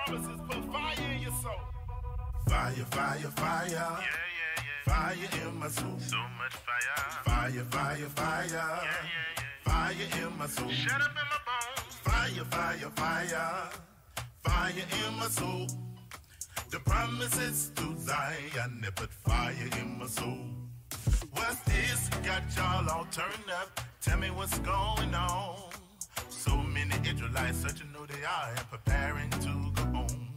promises put fire in your soul. Fire, fire, fire. Yeah. Fire in my soul. So much fire. Fire, fire, fire. Yeah. Fire in my soul. Shut up in my bones. Fire, fire, fire. Fire in my soul. The promises to Zion, they put fire in my soul. What's this? Got y'all all turned up. Tell me what's going on. So many Israelites searching who they are and preparing to go home.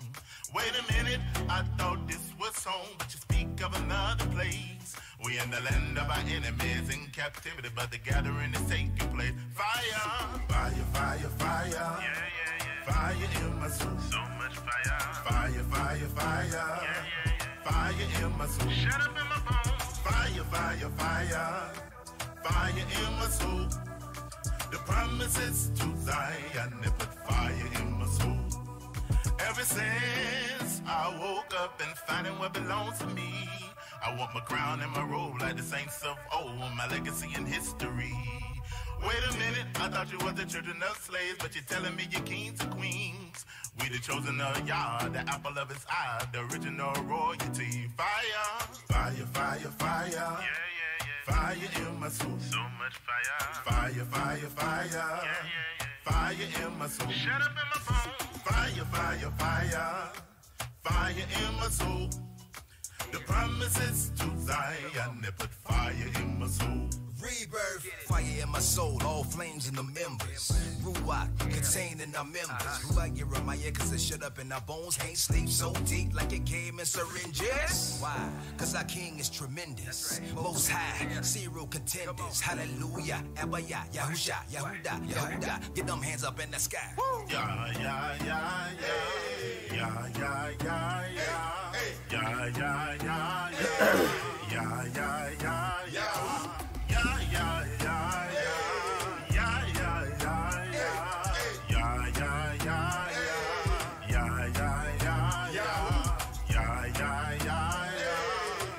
Wait a minute, I thought this was home, but you speak of another place. We in the land of our enemies in captivity, but the gathering is taking place. Fire, fire, fire, fire. Yeah. Fire in my soul. So much fire. Fire, fire, fire. Yeah. Fire in my soul. Shut up in my bones. Fire, fire, fire. Fire in my soul. The promises to Zion, they put fire in my soul. Ever since I woke up and finding what belongs to me, I want my crown and my robe like the saints of old, my legacy and history. Wait a minute, I thought you were the children of slaves, but you're telling me you're kings and queens. We the chosen of Yah, the apple of his eye, the original royalty. Fire, fire, fire, fire. Yeah. Fire in my soul. So much fire. Fire, fire, fire. Yeah. Fire in my soul. Shut up in my bones. Fire, fire, fire. Fire in my soul. The promises to Zion, they put fire in my soul. Rebirth, fire in my soul, all flames in the members. Ruach, contained in our members. Ruach, Jeremiah, cause it shut up in our bones. Can't sleep so deep like it came in syringes. Why? Cause our king is tremendous. Most high, serial contenders. Hallelujah, Abaya, Yahusha, Yahuda, Yahuda. Get them hands up in the sky. Yeah, yeah, yeah, yeah. Yeah, yeah, yeah, yeah. Yeah, yeah, yeah, yeah. Yeah, yeah, yeah, yeah. Yeah, yeah, yeah, yeah. Yeah, yeah, yeah, yeah. Yeah, yeah, yeah, yeah. Yeah, yeah, yeah, yeah. Yeah, yeah, yeah, yeah. Yeah, yeah, yeah, yeah.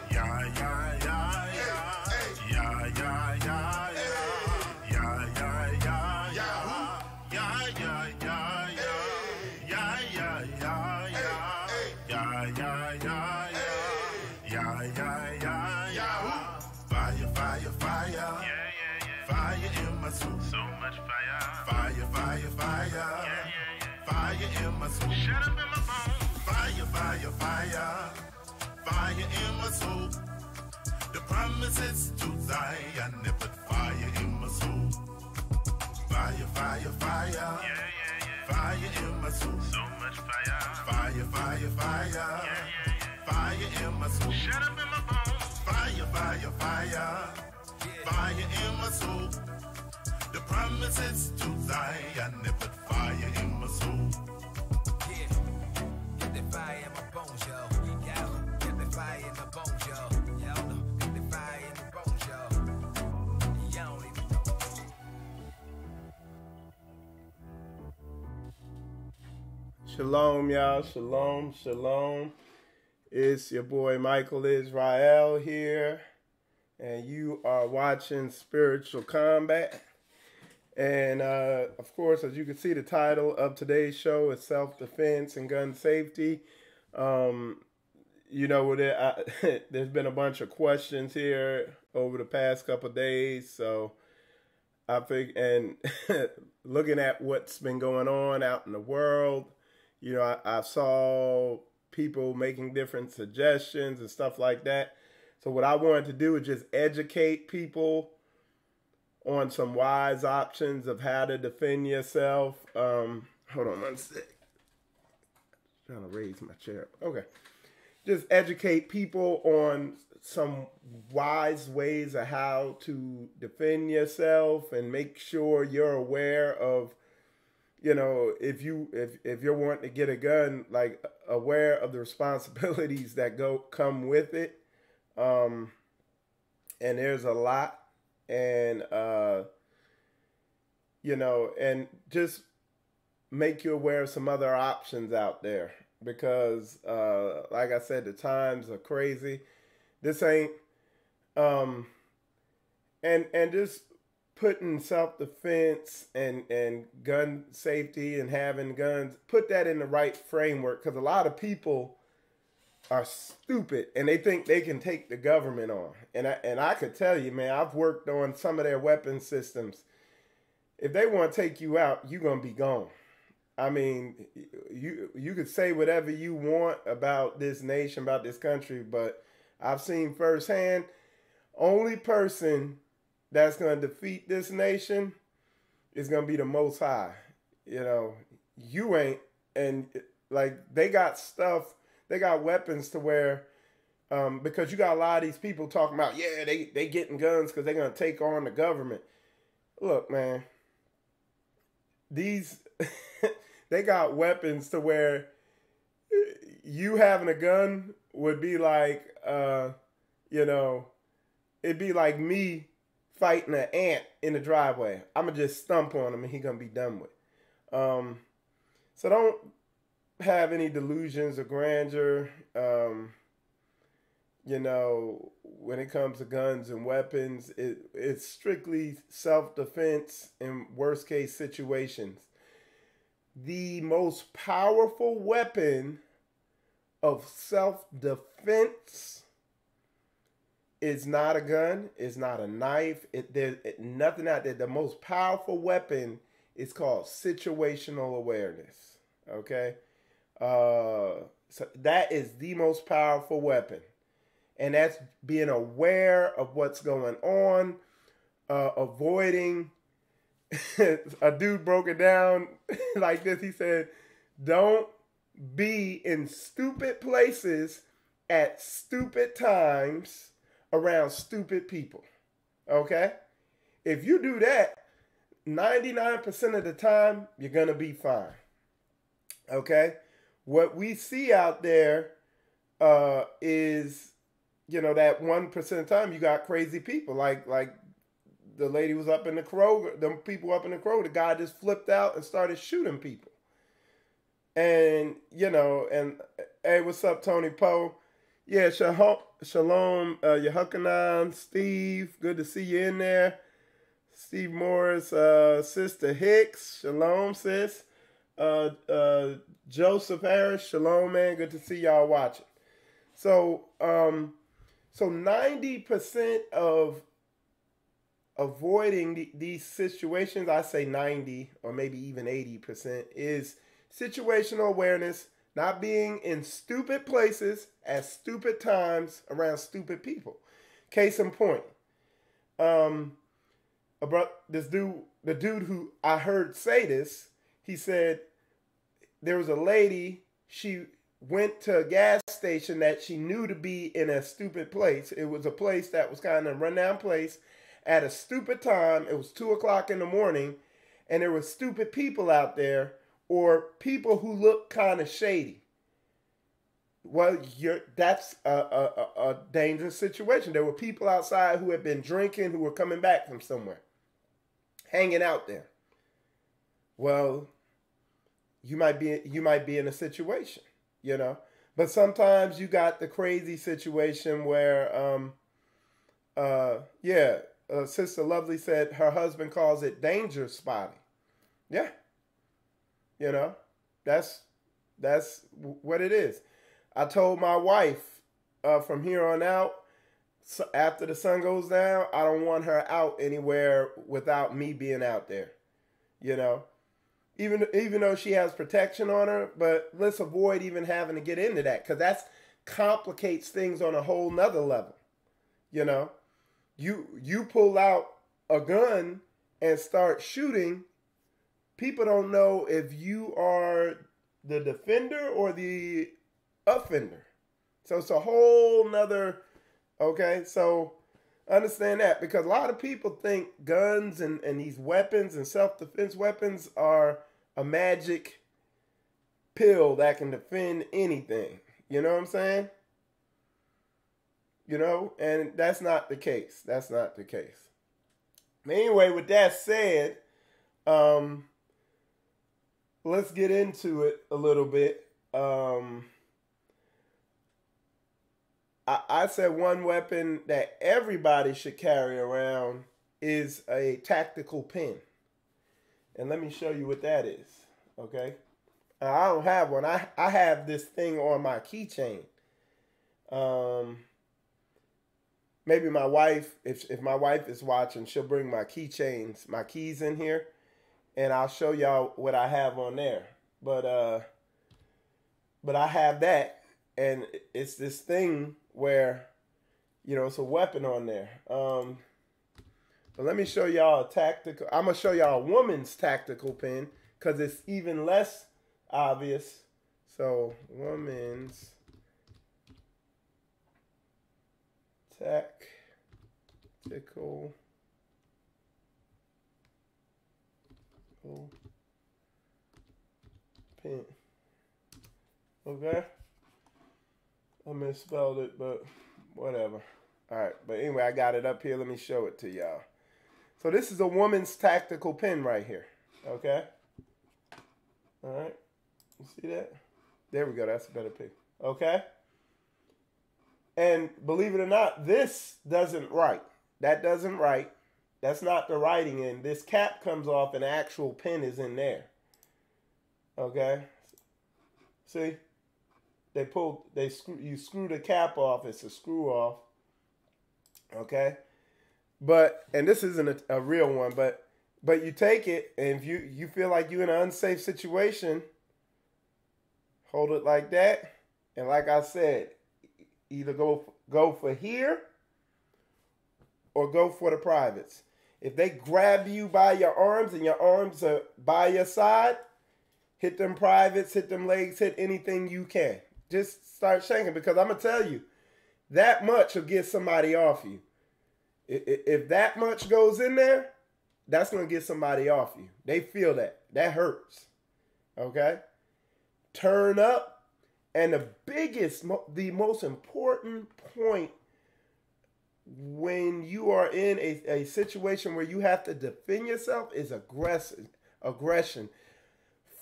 Yeah, yeah, yeah, yeah. Yeah, yeah, yeah, yeah. Yeah, yeah, yeah, yeah. Yeah, yeah, yeah, yeah. Yeah, yeah, yeah, yeah. Yeah, yeah, yeah, yeah. Fire, fire, fire. Yeah. Fire in my soul. So much fire. Fire, fire, fire. Yeah. Fire in my soul. Shut up in my bones. Fire, fire, fire. Fire in my soul. The promises to Zion, they put fire in my soul. Fire, fire, fire. Yeah. Fire in my soul. So much fire. Fire, fire, fire. Yeah. Fire in my soul. Shut up in my bones. Fire, fire, fire. Fire in my soul. The promises to Zion, they put fire in my soul. Yeah, get the fire in my bones, yo. Yo, get the fire in the bones, yo. Y'all know, get the fire in the bones, yo. Y'all don't even know. Shalom, y'all. Shalom, shalom. It's your boy Michael Israel here, and you are watching Spiritual Combat. And of course, as you can see, the title of today's show is Self-Defense and Gun Safety. You know, there's been a bunch of questions here over the past couple of days, so I think, and looking at what's been going on out in the world, you know, I saw people making different suggestions and stuff like that. So what I wanted to do is just educate people on some wise options of how to defend yourself. Hold on one sec. Trying to raise my chair. Okay. Just educate people on some wise ways of how to defend yourself and make sure you're aware of, you know, if you're wanting to get a gun, like aware of the responsibilities that come with it. And there's a lot. And, you know, and just make you aware of some other options out there because, like I said, the times are crazy. This ain't, and just putting self-defense and gun safety and having guns, put that in the right framework, because a lot of people are stupid and they think they can take the government on. And I could tell you, man, I've worked on some of their weapon systems. If they want to take you out, you're going to be gone. I mean, you could say whatever you want about this nation, about this country, but I've seen firsthand, only person that's going to defeat this nation is going to be the Most High. You know, you ain't. And like, they got stuff, they got weapons to where, because you got a lot of these people talking about, yeah, they getting guns because they're going to take on the government. Look, man, these, they got weapons to where you having a gun would be like, you know, it'd be like me fighting an ant in the driveway. I'm going to just stomp on him and he's going to be done with. So don't have any delusions of grandeur, you know, when it comes to guns and weapons. It's strictly self-defense in worst-case situations. The most powerful weapon of self-defense is not a gun, it's not a knife, there's nothing out there. The most powerful weapon is called situational awareness, okay? So that is the most powerful weapon. And that's being aware of what's going on, avoiding. A dude broke it down like this. He said, don't be in stupid places at stupid times around stupid people. Okay? If you do that, 99% of the time, you're going to be fine. Okay? What we see out there is, you know, that 1% of the time you got crazy people. Like the lady was up in the Kroger, them people up in the Kroger, the guy just flipped out and started shooting people. And, you know, and, hey, what's up, Tony Poe? Yeah, shalom, Yehukanan, Steve, good to see you in there. Steve Morris, Sister Hicks, shalom, sis. Joseph Harris, shalom, man, good to see y'all watching. So 90% of avoiding these situations, I say 90 or maybe even 80%, is situational awareness, not being in stupid places at stupid times around stupid people. Case in point, the dude who I heard say this, he said there was a lady, she went to a gas station that she knew to be in a stupid place. It was a place that was kind of a rundown place at a stupid time. It was 2 o'clock in the morning, and there were stupid people out there, or people who looked kind of shady. Well, that's a dangerous situation. There were people outside who had been drinking, who were coming back from somewhere, hanging out there. Well, you might be in a situation, you know. But sometimes you got the crazy situation where, Sister Lovely said her husband calls it danger spotting. Yeah. You know, that's what it is. I told my wife from here on out, so after the sun goes down, I don't want her out anywhere without me being out there. You know, even though she has protection on her, but let's avoid even having to get into that, because that complicates things on a whole nother level. You know, you pull out a gun and start shooting. People don't know if you are the defender or the offender. So it's a whole nother, okay? So understand that, because a lot of people think guns and these weapons and self-defense weapons are a magic pill that can defend anything. You know what I'm saying? You know, and that's not the case. That's not the case. Anyway, with that said, let's get into it a little bit. I said one weapon that everybody should carry around is a tactical pin. And let me show you what that is. Okay. I don't have one. I have this thing on my keychain. Maybe my wife, if my wife is watching, she'll bring my keychains, my keys in here, and I'll show y'all what I have on there. But I have that, and it's this thing where, you know, it's a weapon on there. But let me show y'all a tactical. I'm gonna show y'all a woman's tactical pin because it's even less obvious. So woman's tactical pin. Okay. I misspelled it, but whatever. All right. But anyway, I got it up here. Let me show it to y'all. So this is a woman's tactical pin right here. Okay. All right. You see that? There we go. That's a better pic. Okay. And believe it or not, this doesn't write. That doesn't write. That's not the writing in. This cap comes off and the actual pin is in there. Okay. See? You screw the cap off. It's a screw off. Okay. And this isn't a real one, but you take it, and if you feel like you're in an unsafe situation, hold it like that. And like I said, either go for here or go for the privates. If they grab you by your arms and your arms are by your side, hit them privates, hit them legs, hit anything you can. Just start shaking, because I'm going to tell you, that much will get somebody off you. If that much goes in there, that's going to get somebody off you. They feel that. That hurts. Okay? Turn up. And the most important point when you are in a situation where you have to defend yourself is aggression.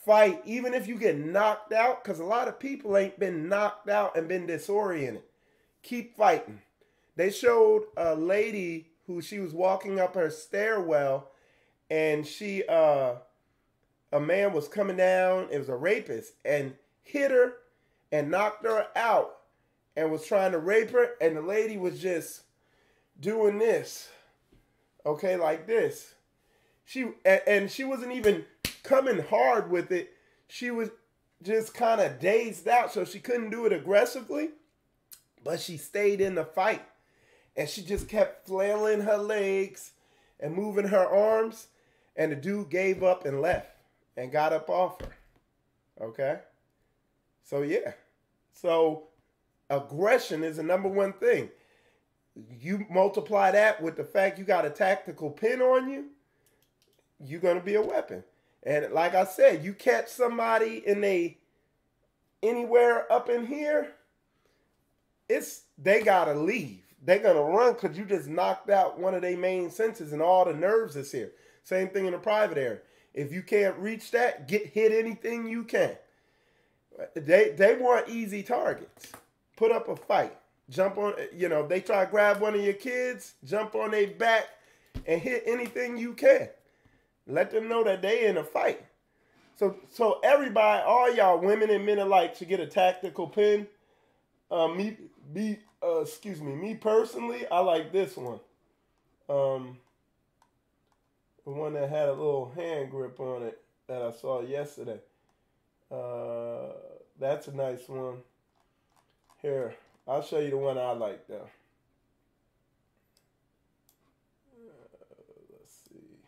Fight, even if you get knocked out, because a lot of people ain't been knocked out and been disoriented. Keep fighting. They showed a lady who she was walking up her stairwell, and a man was coming down. It was a rapist, and hit her and knocked her out and was trying to rape her, and the lady was just doing this, okay, like this. She wasn't even coming hard with it. She was just kind of dazed out, so she couldn't do it aggressively, but she stayed in the fight, and she just kept flailing her legs and moving her arms, and the dude gave up and left and got up off her, okay? So, yeah. So, aggression is the number one thing. You multiply that with the fact you got a tactical pin on you, you're going to be a weapon. And like I said, you catch somebody anywhere up in here, they got to leave. They're going to run because you just knocked out one of their main senses and all the nerves is here. Same thing in the private area. If you can't reach that, hit anything you can. They want easy targets. Put up a fight. Jump on, they try to grab one of your kids, jump on their back, and hit anything you can. Let them know that they in a fight. So everybody, all y'all women and men alike should get a tactical pin. Me personally, I like this one. The one that had a little hand grip on it that I saw yesterday. That's a nice one. Here, I'll show you the one I like though. Let's see.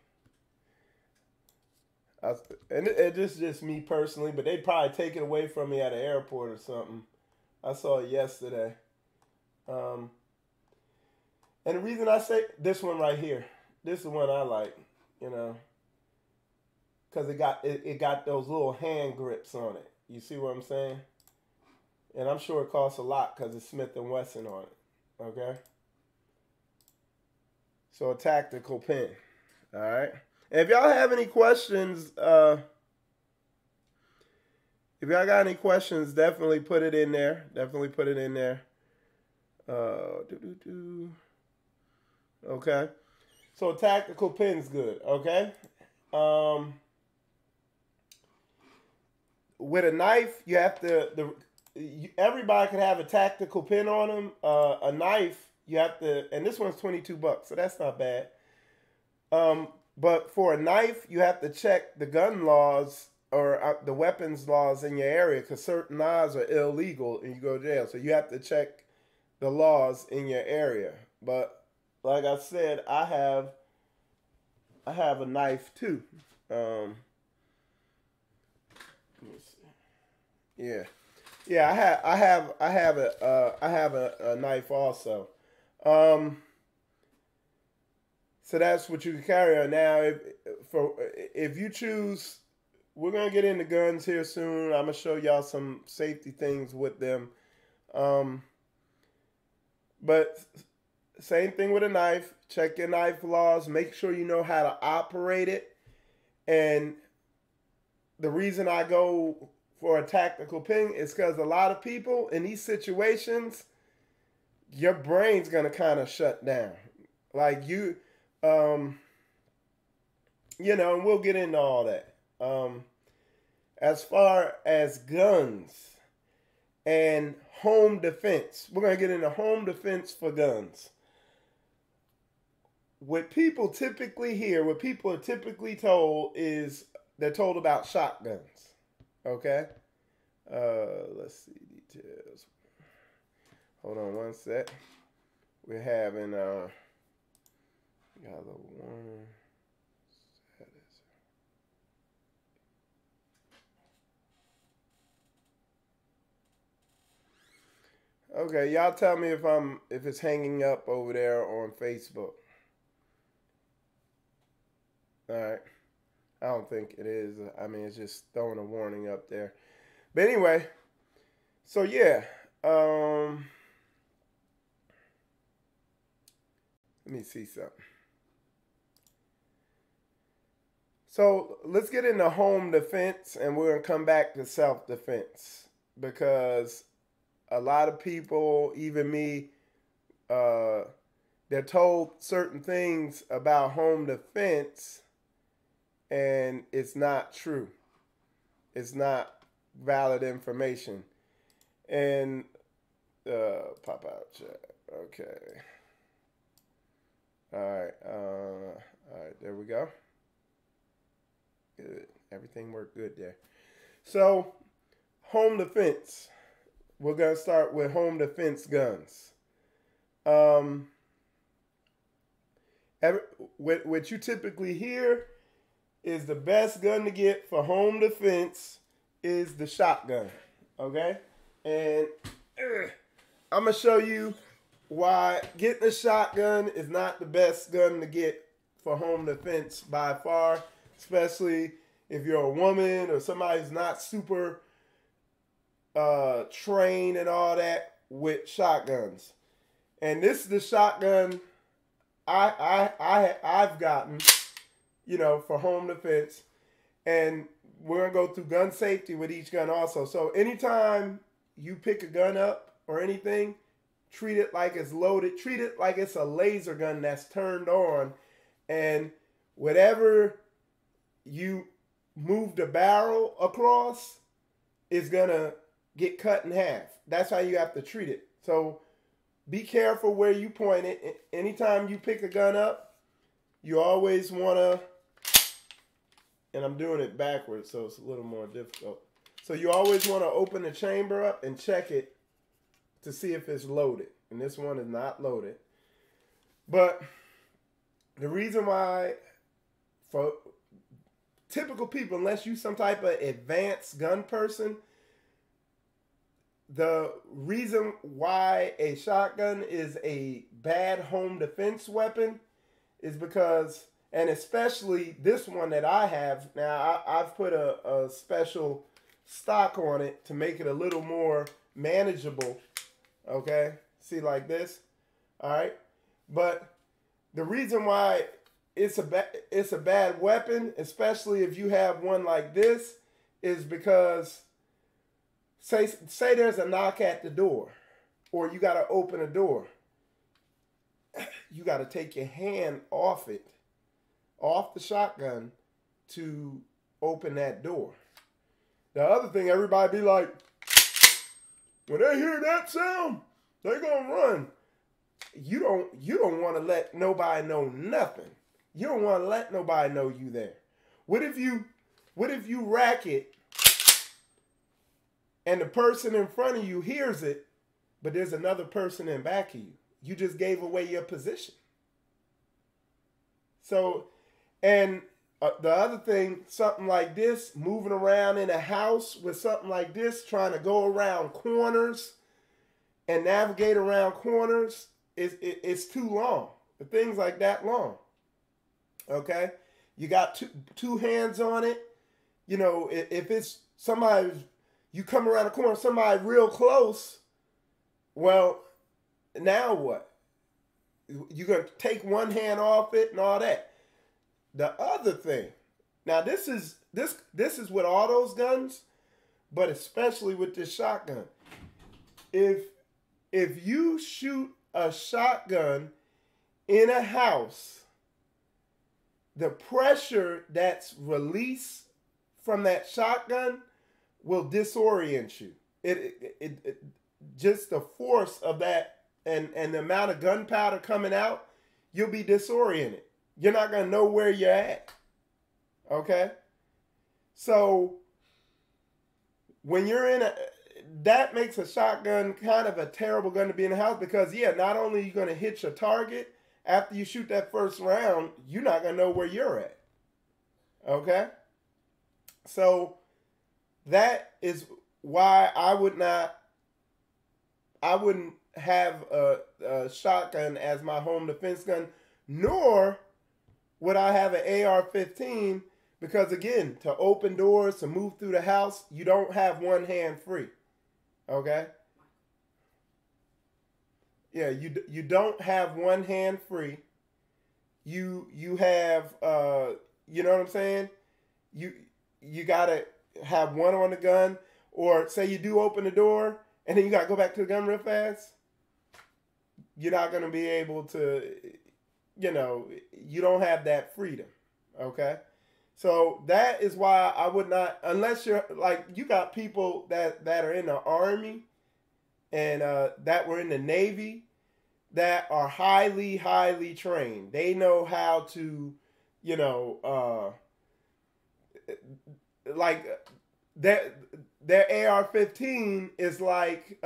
And it's just me personally, but they'd probably take it away from me at an airport or something. I saw it yesterday. And the reason I say this one right here, this is the one I like, because it got those little hand grips on it. You see what I'm saying? And I'm sure it costs a lot because it's Smith & Wesson on it. Okay? So a tactical pin. All right? And if y'all have any questions, if y'all got any questions, definitely put it in there. Definitely put it in there. Okay. So a tactical pin's good, okay? With a knife, you have to, everybody can have a tactical pin on them. A knife, you have to, and this one's $22, so that's not bad. But for a knife, you have to check the gun laws or the weapons laws in your area, because certain knives are illegal and you go to jail. So you have to check the laws in your area. But like I said, I have a knife too. Let me see. Yeah. I have a knife also. So that's what you can carry on. Now, if you choose, we're gonna get into guns here soon. I'm gonna show y'all some safety things with them. But same thing with a knife. Check your knife laws. Make sure you know how to operate it. And the reason I go for a tactical pin is because a lot of people in these situations, your brain's gonna kind of shut down. Like you know, and we'll get into all that. As far as guns and home defense, we're going to get into home defense for guns. What people typically hear, what people are typically told is they're told about shotguns. Okay? Let's see details. Hold on one sec. We're having got a little warning. Okay, y'all tell me if it's hanging up over there on Facebook. All right. I don't think it is. I mean, it's just throwing a warning up there. But anyway, so yeah. Let me see something. So let's get into home defense, and we're going to come back to self-defense, because a lot of people, even me, they're told certain things about home defense, and it's not true. It's not valid information. And pop out chat. Okay. All right, there we go. Good. Everything worked good there. So, home defense. We're going to start with home defense guns. What you typically hear is the best gun to get for home defense is the shotgun. Okay? And I'm going to show you why getting a shotgun is not the best gun to get for home defense by far, especially if you're a woman or somebody who's not super trained and all that with shotguns. And this is the shotgun I've gotten, you know, for home defense. And we're gonna go through gun safety with each gun also. So anytime you pick a gun up or anything, treat it like it's loaded. Treat it like it's a laser gun that's turned on, and whatever you move the barrel across is gonna get cut in half. That's how you have to treat it. So be careful where you point it. Anytime you pick a gun up, you always want to, and I'm doing it backwards so it's a little more difficult. So you always want to open the chamber up and check it to see if it's loaded. And this one is not loaded. But the reason why, for typical people, unless you're some type of advanced gun person, the reason why a shotgun is a bad home defense weapon is because, and especially this one that I have, now I've put a special stock on it to make it a little more manageable, okay? See, like this, all right? But the reason why it's a bad weapon, especially if you have one like this, is because say there's a knock at the door, or you got to open a door. you got to take your hand off it, off the shotgun, to open that door. The other thing, everybody be like, when they hear that sound, they gonna run. You don't want to let nobody know nothing. You don't want to let nobody know you there. What if you rack it and the person in front of you hears it, but there's another person in back of you? You just gave away your position. So, and the other thing, something like this, moving around in a house with something like this, trying to go around corners and navigate around corners, it's too long. The thing's like that long. Okay? You got two hands on it. You know, if it's somebody, you come around the corner, somebody real close, well, now what? You're going to take one hand off it and all that. The other thing, now this is with all those guns, but especially with this shotgun. If you shoot a shotgun in a house, the pressure that's released from that shotgun will disorient you. It just the force of that and the amount of gunpowder coming out, you'll be disoriented. You're not going to know where you're at. Okay? So, when you're in that makes a shotgun kind of a terrible gun to be in the house because, yeah, not only are you going to hit your target, after you shoot that first round, you're not going to know where you're at. Okay? So, that is why I wouldn't have a shotgun as my home defense gun, nor would I have an AR-15 because, again, to open doors, to move through the house, you don't have one hand free. Okay? Yeah, you don't have one hand free. You have, you know what I'm saying? You got to have one on the gun, or say you do open the door, and then you got to go back to the gun real fast. You're not going to be able to... You know, you don't have that freedom, okay? So that is why I would not, unless you're, like, you got people that are in the Army and that were in the Navy that are highly, highly trained. They know how to, you know, like, their AR-15 is like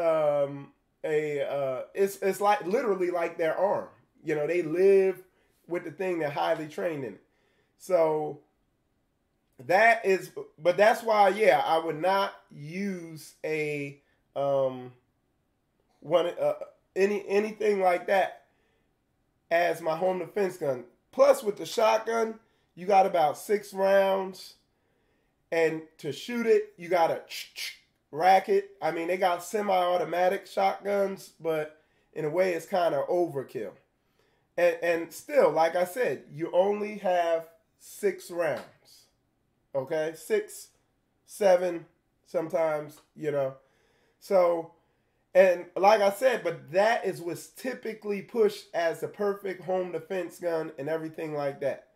it's like literally like their arm. You know, they live with the thing, they're highly trained in it. So that is, but that's why, yeah, I would not use anything like that as my home defense gun. Plus with the shotgun, you got about 6 rounds, and to shoot it, you got to rack it. I mean, they got semi-automatic shotguns, but in a way it's kind of overkill. And still, like I said, you only have 6 rounds. Okay? 6, 7, sometimes, you know. So, and like I said, but that is what's typically pushed as the perfect home defense gun and everything like that.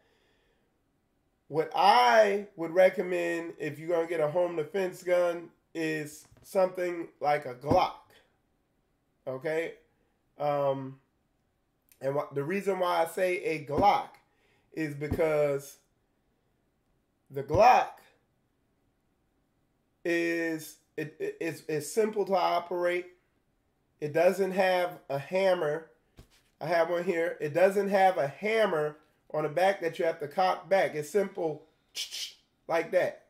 What I would recommend if you're going to get a home defense gun is something like a Glock. Okay? And the reason why I say a Glock is because the Glock is it's simple to operate. It doesn't have a hammer. I have one here. It doesn't have a hammer on the back that you have to cock back. It's simple like that.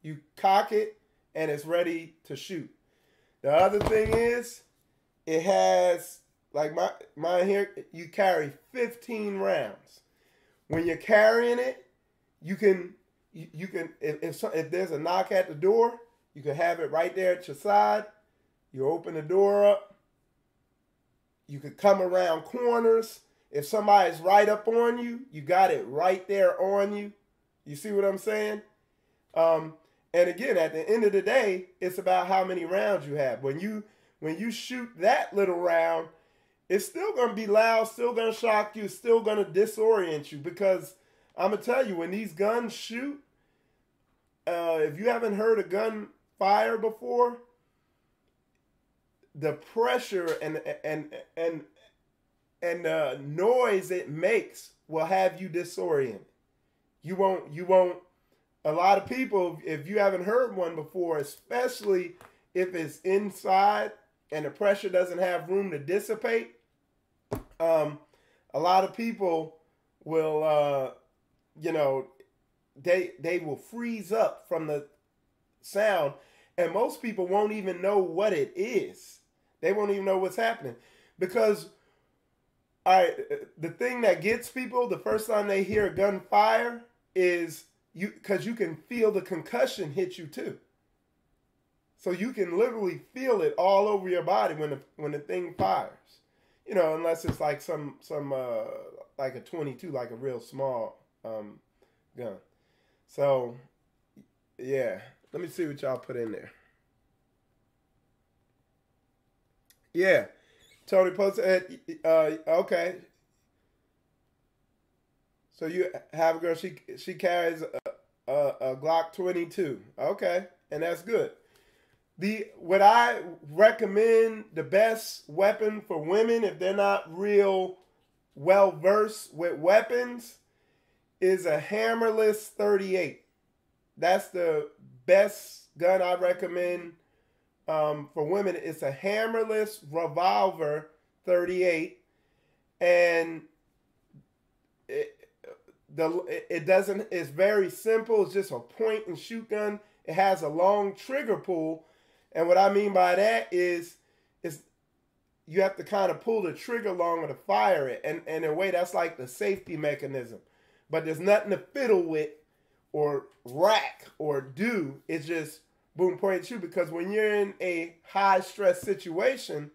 You cock it and it's ready to shoot. The other thing is it has, like mine here, you carry 15 rounds. When you're carrying it, you can if there's a knock at the door, you can have it right there at your side. You open the door up. You could come around corners. If somebody's right up on you, you got it right there on you. You see what I'm saying? And again, at the end of the day, it's about how many rounds you have. When you shoot that little round, it's still going to be loud, still going to shock you, still going to disorient you, because I'm going to tell you, when these guns shoot, if you haven't heard a gun fire before, the pressure and the noise it makes will have you disoriented. You won't. A lot of people, if you haven't heard one before, especially if it's inside and the pressure doesn't have room to dissipate, a lot of people will, they will freeze up from the sound, and most people won't even know what it is. They won't even know what's happening, because the thing that gets people the first time they hear a gun fire is because you can feel the concussion hit you too. So you can literally feel it all over your body when the thing fires. Unless it's like some like a 22, like a real small gun. So yeah, let me see what y'all put in there. Yeah, Tony posted. Okay. So you have a girl. She carries a Glock 22. Okay, and that's good. What I recommend, the best weapon for women, if they're not real well versed with weapons, is a hammerless 38. That's the best gun I recommend for women. It's a hammerless revolver 38, and it's very simple. It's just a point and shoot gun. It has a long trigger pull. And what I mean by that is you have to kind of pull the trigger longer to fire it. And in a way, that's like the safety mechanism. But there's nothing to fiddle with or rack or do. It's just boom, point, and shoot. Because when you're in a high stress situation,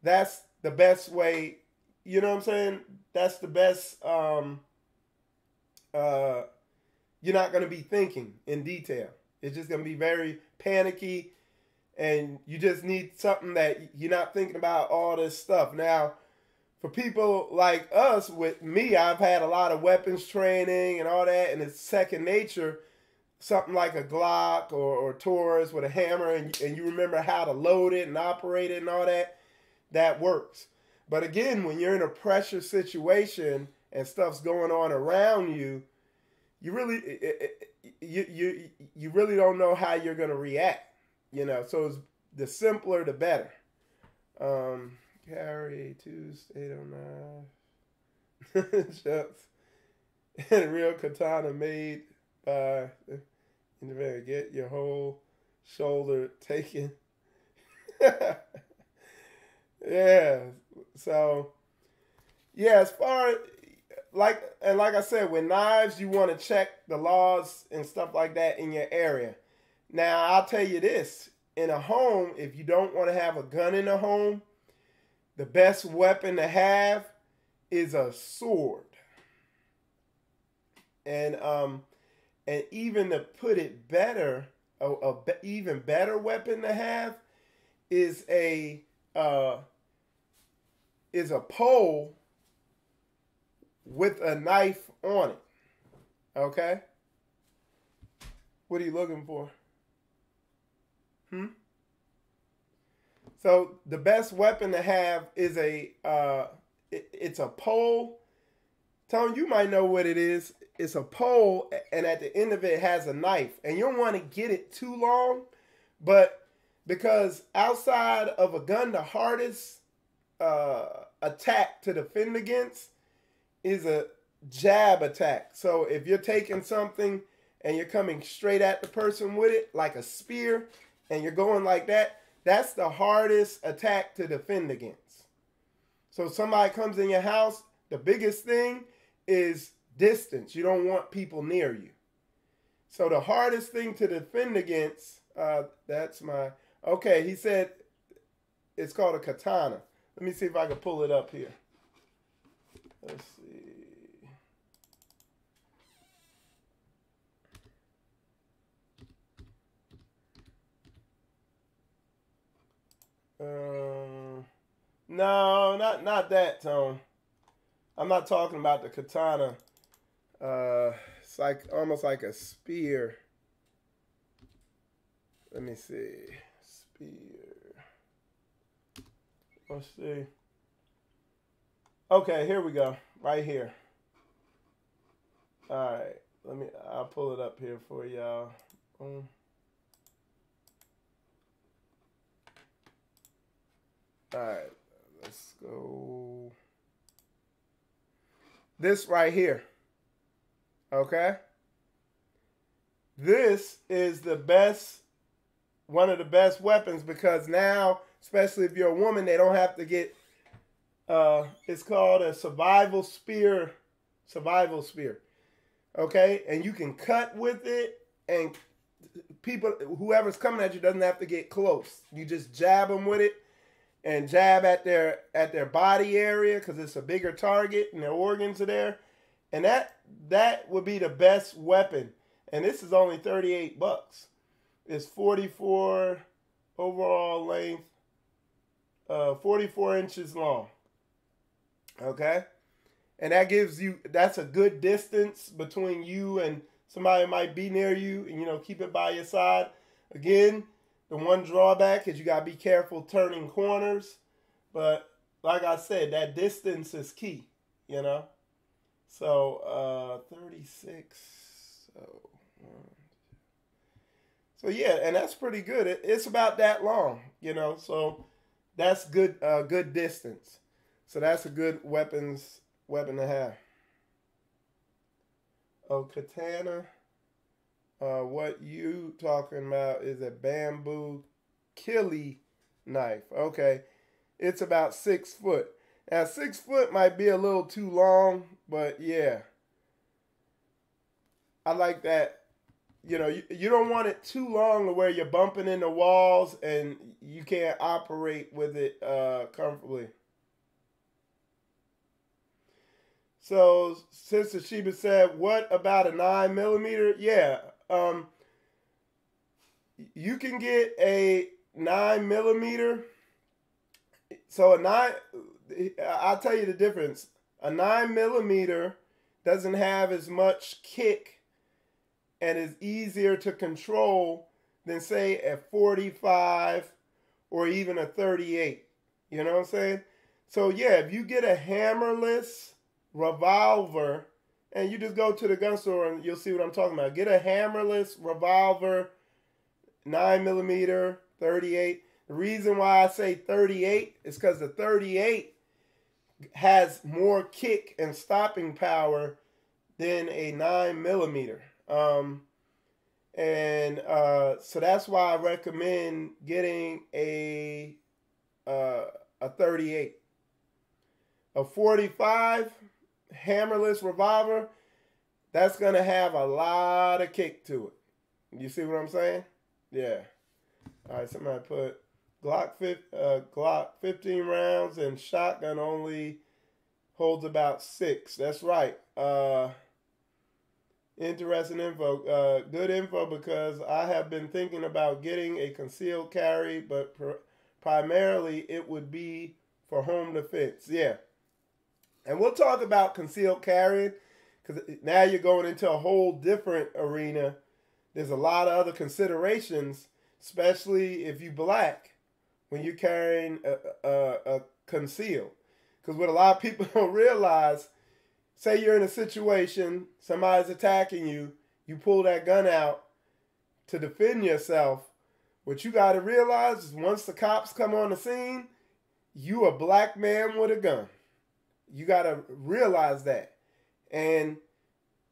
that's the best way. You know what I'm saying? That's the best. You're not going to be thinking in detail. It's just going to be very panicky, and you just need something that you're not thinking about all this stuff. Now, for people like us, with me, I've had a lot of weapons training and all that, and it's second nature. Something like a Glock or Taurus with a hammer, and you remember how to load it and operate it and all that, that works. But again, when you're in a pressure situation and stuff's going on around you, you really don't know how you're gonna react. So it's the simpler the better. Carry 2809. Shucks. And real katana made by get your whole shoulder taken. Yeah. So yeah, as far like I said, with knives, you want to check the laws and stuff like that in your area. Now, I'll tell you this. In a home, if you don't want to have a gun in a home, the best weapon to have is a sword. And even to put it better, even better weapon to have is a pole with a knife on it. Okay? What are you looking for? So the best weapon to have is it's a pole. Tony, you might know what it is. It's a pole, and at the end of it has a knife. And you don't want to get it too long, but because outside of a gun, the hardest attack to defend against is a jab attack. So if you're taking something and you're coming straight at the person with it, like a spear, and you're going like that, that's the hardest attack to defend against. So if somebody comes in your house, the biggest thing is distance. You don't want people near you. So the hardest thing to defend against, he said it's called a katana. Let me see if I can pull it up here. Let's see. No, not that, Tone. I'm not talking about the katana. It's like almost like a spear. Let me see. Spear. Let's see. Okay, here we go. Right here. All right. I'll pull it up here for y'all. All right. Let's go. This right here. Okay? This is the best, one of the best weapons, because now, especially if you're a woman, they don't have to get, it's called a survival spear. Survival spear. Okay? And you can cut with it, and people, whoever's coming at you doesn't have to get close. You just jab them with it and jab at their body area, because it's a bigger target and their organs are there. And that would be the best weapon. And this is only $38. It's 44 overall length, 44 inches long. Okay? And that gives you, that's a good distance between you and somebody who might be near you, and, you know, keep it by your side. Again, the one drawback is you got to be careful turning corners. But like I said, that distance is key, you know. So, 36. So yeah, and that's pretty good. It's about that long, you know. So that's good, good distance. So that's a good weapon to have. Oh, katana. What you talking about is a bamboo kili knife. Okay, it's about 6 foot. Now 6 foot might be a little too long, but yeah, I like that. You know, you don't want it too long to where you're bumping into walls and you can't operate with it comfortably. So, Sister Sheba said, what about a 9mm? Yeah, you can get a 9mm. So I'll tell you the difference. A 9mm doesn't have as much kick and is easier to control than, say, a 45 or even a 38. You know what I'm saying? So, yeah, if you get a hammerless revolver, and you just go to the gun store and you'll see what I'm talking about. Get a hammerless revolver, 9mm, 38. The reason why I say 38 is because the 38 has more kick and stopping power than a 9mm. So that's why I recommend getting a 38. A 45 hammerless revolver, that's going to have a lot of kick to it. You see what I'm saying? Yeah. All right, somebody put Glock 15 rounds and shotgun only holds about 6. That's right. Interesting info. Good info, because I have been thinking about getting a concealed carry, but primarily it would be for home defense. Yeah. And we'll talk about concealed carrying, because now you're going into a whole different arena. There's a lot of other considerations, especially if you're black, when you're carrying a concealed. Because what a lot of people don't realize, say you're in a situation, somebody's attacking you, you pull that gun out to defend yourself. What you got to realize is once the cops come on the scene, you a black man with a gun. You got to realize that. And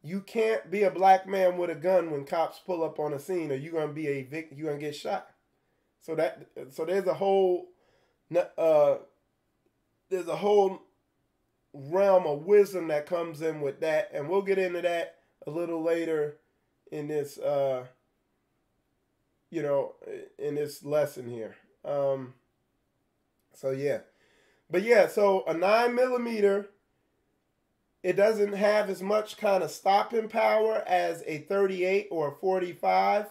you can't be a black man with a gun when cops pull up on the scene, or you're going to be a victim, you're going to get shot. So there's a whole realm of wisdom that comes in with that, and we'll get into that a little later in this in this lesson here. So yeah. But yeah, so a 9mm, it doesn't have as much kind of stopping power as a 38 or a 45.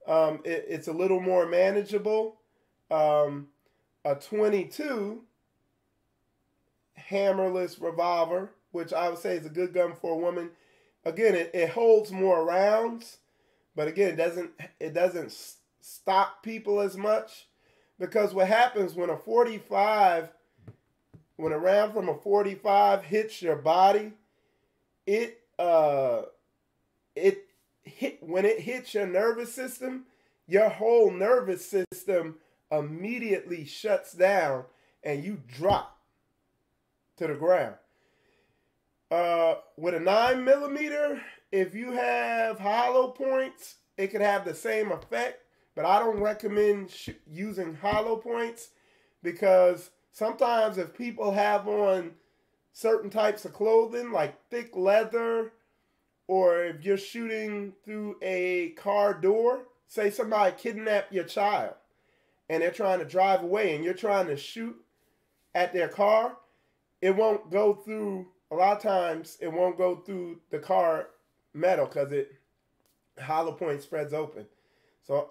It's a little more manageable. A 22 hammerless revolver, which I would say is a good gun for a woman. Again, it holds more rounds, but again, it doesn't stop people as much, because what happens when a round from a 45 hits your body, when it hits your nervous system, your whole nervous system immediately shuts down and you drop to the ground. With a 9mm, if you have hollow points, it could have the same effect, but I don't recommend using hollow points, because sometimes if people have on certain types of clothing like thick leather, or if you're shooting through a car door, say somebody kidnapped your child and they're trying to drive away and you're trying to shoot at their car, it won't go through, a lot of times it won't go through the car metal because hollow point spreads open. So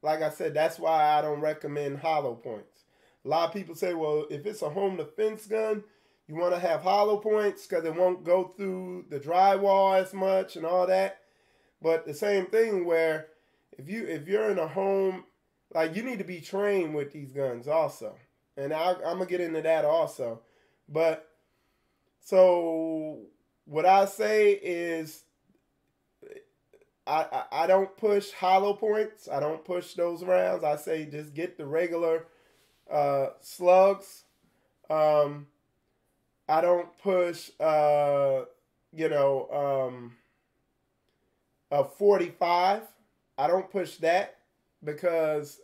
like I said, that's why I don't recommend hollow points. A lot of people say, well, if it's a home defense gun, you want to have hollow points because it won't go through the drywall as much and all that. But the same thing where if you're in a home, like, you need to be trained with these guns also. And I'm going to get into that also. But so what I say is I don't push hollow points. I don't push those rounds. I say just get the regular slugs. I don't push, a 45. I don't push that because,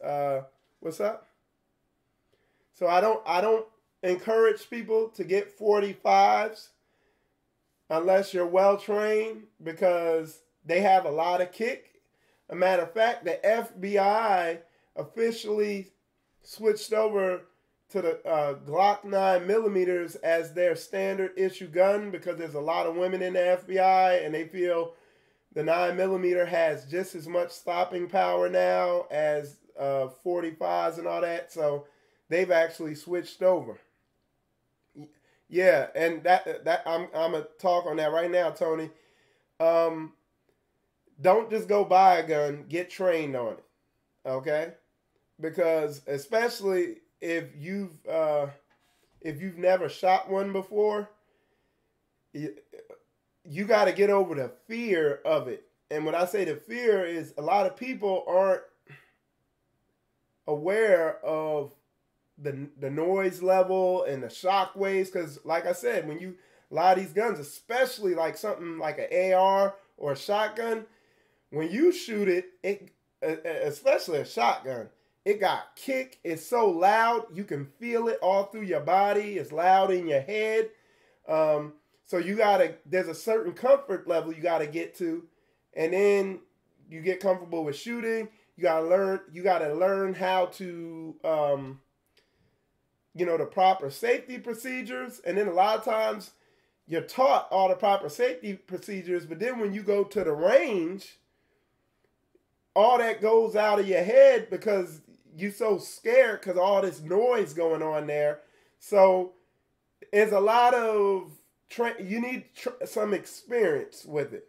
what's up? So I don't encourage people to get 45s unless you're well trained, because they have a lot of kick. A matter of fact, the FBI officially switched over to the Glock 9mm as their standard issue gun, because there's a lot of women in the FBI and they feel the 9mm has just as much stopping power now as 45s and all that. So they've actually switched over. Yeah, and that I'm gonna talk on that right now, Tony. Don't just go buy a gun, get trained on it. Okay? Because especially if you've never shot one before, you got to get over the fear of it. And when I say the fear is, a lot of people aren't aware of the noise level and the shock waves. Because like I said, a lot of these guns, especially like something like an AR or a shotgun, when you shoot it, especially a shotgun, it got kick. It's so loud. You can feel it all through your body. It's loud in your head. So there's a certain comfort level you gotta get to. And then you get comfortable with shooting. You gotta learn how to, the proper safety procedures. And then a lot of times you're taught all the proper safety procedures, but then when you go to the range, all that goes out of your head because you're so scared because all this noise going on there. So there's a lot of you need some experience with it,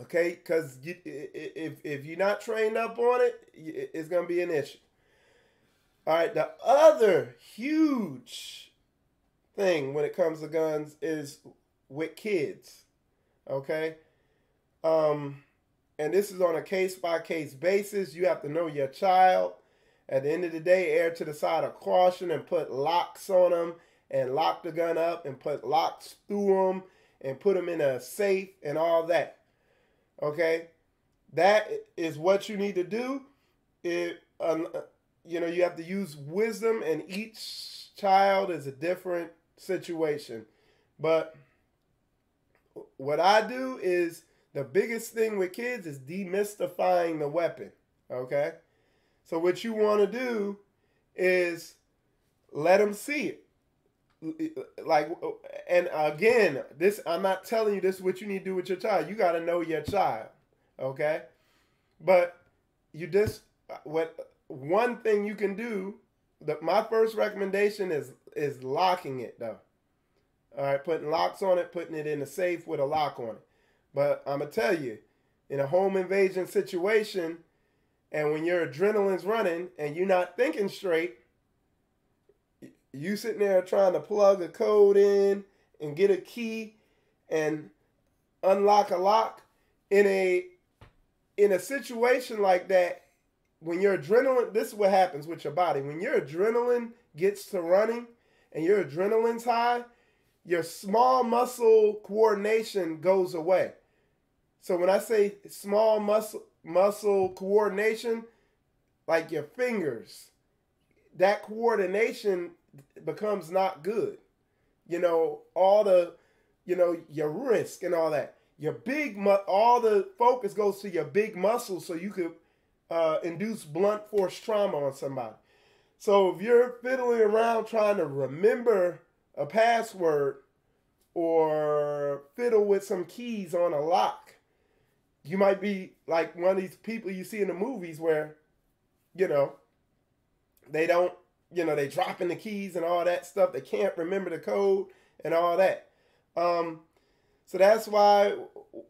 okay? Because if you're not trained up on it, it's going to be an issue. All right, the other huge thing when it comes to guns is with kids, okay? And this is on a case-by-case basis. You have to know your child. At the end of the day, err to the side of caution and put locks on them and lock the gun up and put locks through them and put them in a safe and all that. Okay? That is what you need to do. You have to use wisdom, and each child is a different situation. But what I do is, the biggest thing with kids is demystifying the weapon, okay? So what you want to do is let them see it. And again, I'm not telling you this is what you need to do with your child. You got to know your child, okay? But one thing you can do, my first recommendation is locking it, though, All right, putting locks on it, putting it in a safe with a lock on it. But I'm going to tell you, in a home invasion situation, and when your adrenaline's running and you're not thinking straight, you sitting there trying to plug a code in and get a key and unlock a lock in a situation like that. When your adrenaline, this is what happens with your body. When your adrenaline gets to running and your adrenaline's high, your small muscle coordination goes away. So when I say small muscle coordination, like your fingers, that coordination becomes not good. All the, your wrist and all that. Your all the focus goes to your big muscles so you could induce blunt force trauma on somebody. So if you're fiddling around trying to remember a password or fiddle with some keys on a lock, you might be like one of these people you see in the movies where, they don't, they dropping the keys and all that stuff. They can't remember the code and all that. So that's why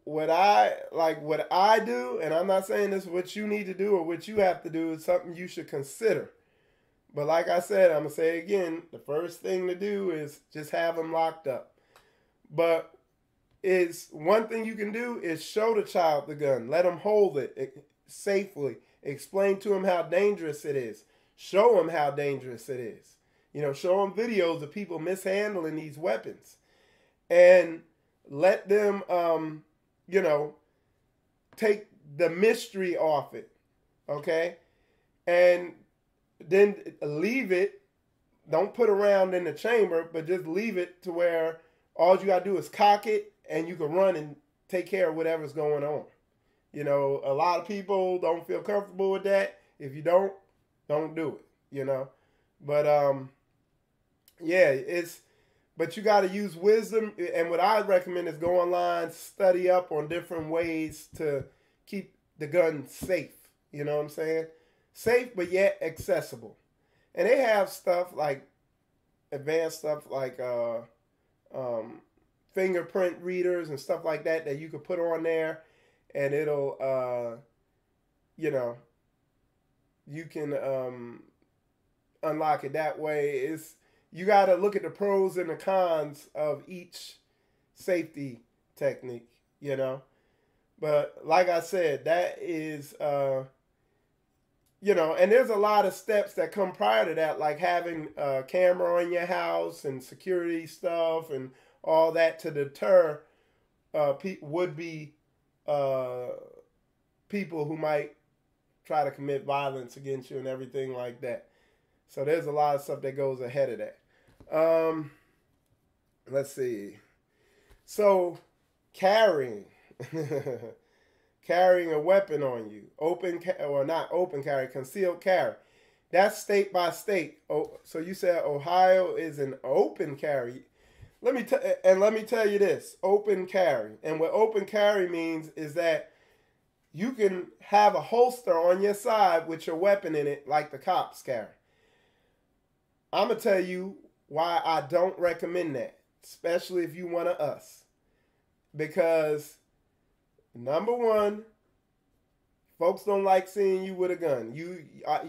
what I do, and I'm not saying this is what you need to do or what you have to do, is something you should consider. But like I said, I'm going to say again, the first thing to do is just have them locked up. But one thing you can do is show the child the gun. Let them hold it safely. Explain to them how dangerous it is. Show them how dangerous it is. Show them videos of people mishandling these weapons. And let them, take the mystery off it. Okay? And then leave it. Don't put around in the chamber, but just leave it to where all you got to do is cock it and you can run and take care of whatever's going on. A lot of people don't feel comfortable with that. If you don't do it, But, but you got to use wisdom. And what I recommend is go online, study up on different ways to keep the gun safe. You know what I'm saying? Safe, but yet accessible. And they have stuff like advanced stuff like fingerprint readers and stuff like that you could put on there, and it'll, you can unlock it that way. You got to look at the pros and the cons of each safety technique, But like I said, that is, and there's a lot of steps that come prior to that, like having a camera on your house and security stuff and all that to deter would-be people who might try to commit violence against you and everything like that. So there's a lot of stuff that goes ahead of that. Let's see. So carrying a weapon on you, concealed carry. That's state by state. Oh, so you said Ohio is an open carry. Let me tell you this: open carry. And what open carry means is that you can have a holster on your side with your weapon in it, like the cops carry. I'm gonna tell you why I don't recommend that, especially if you one of us, because number one, folks don't like seeing you with a gun. You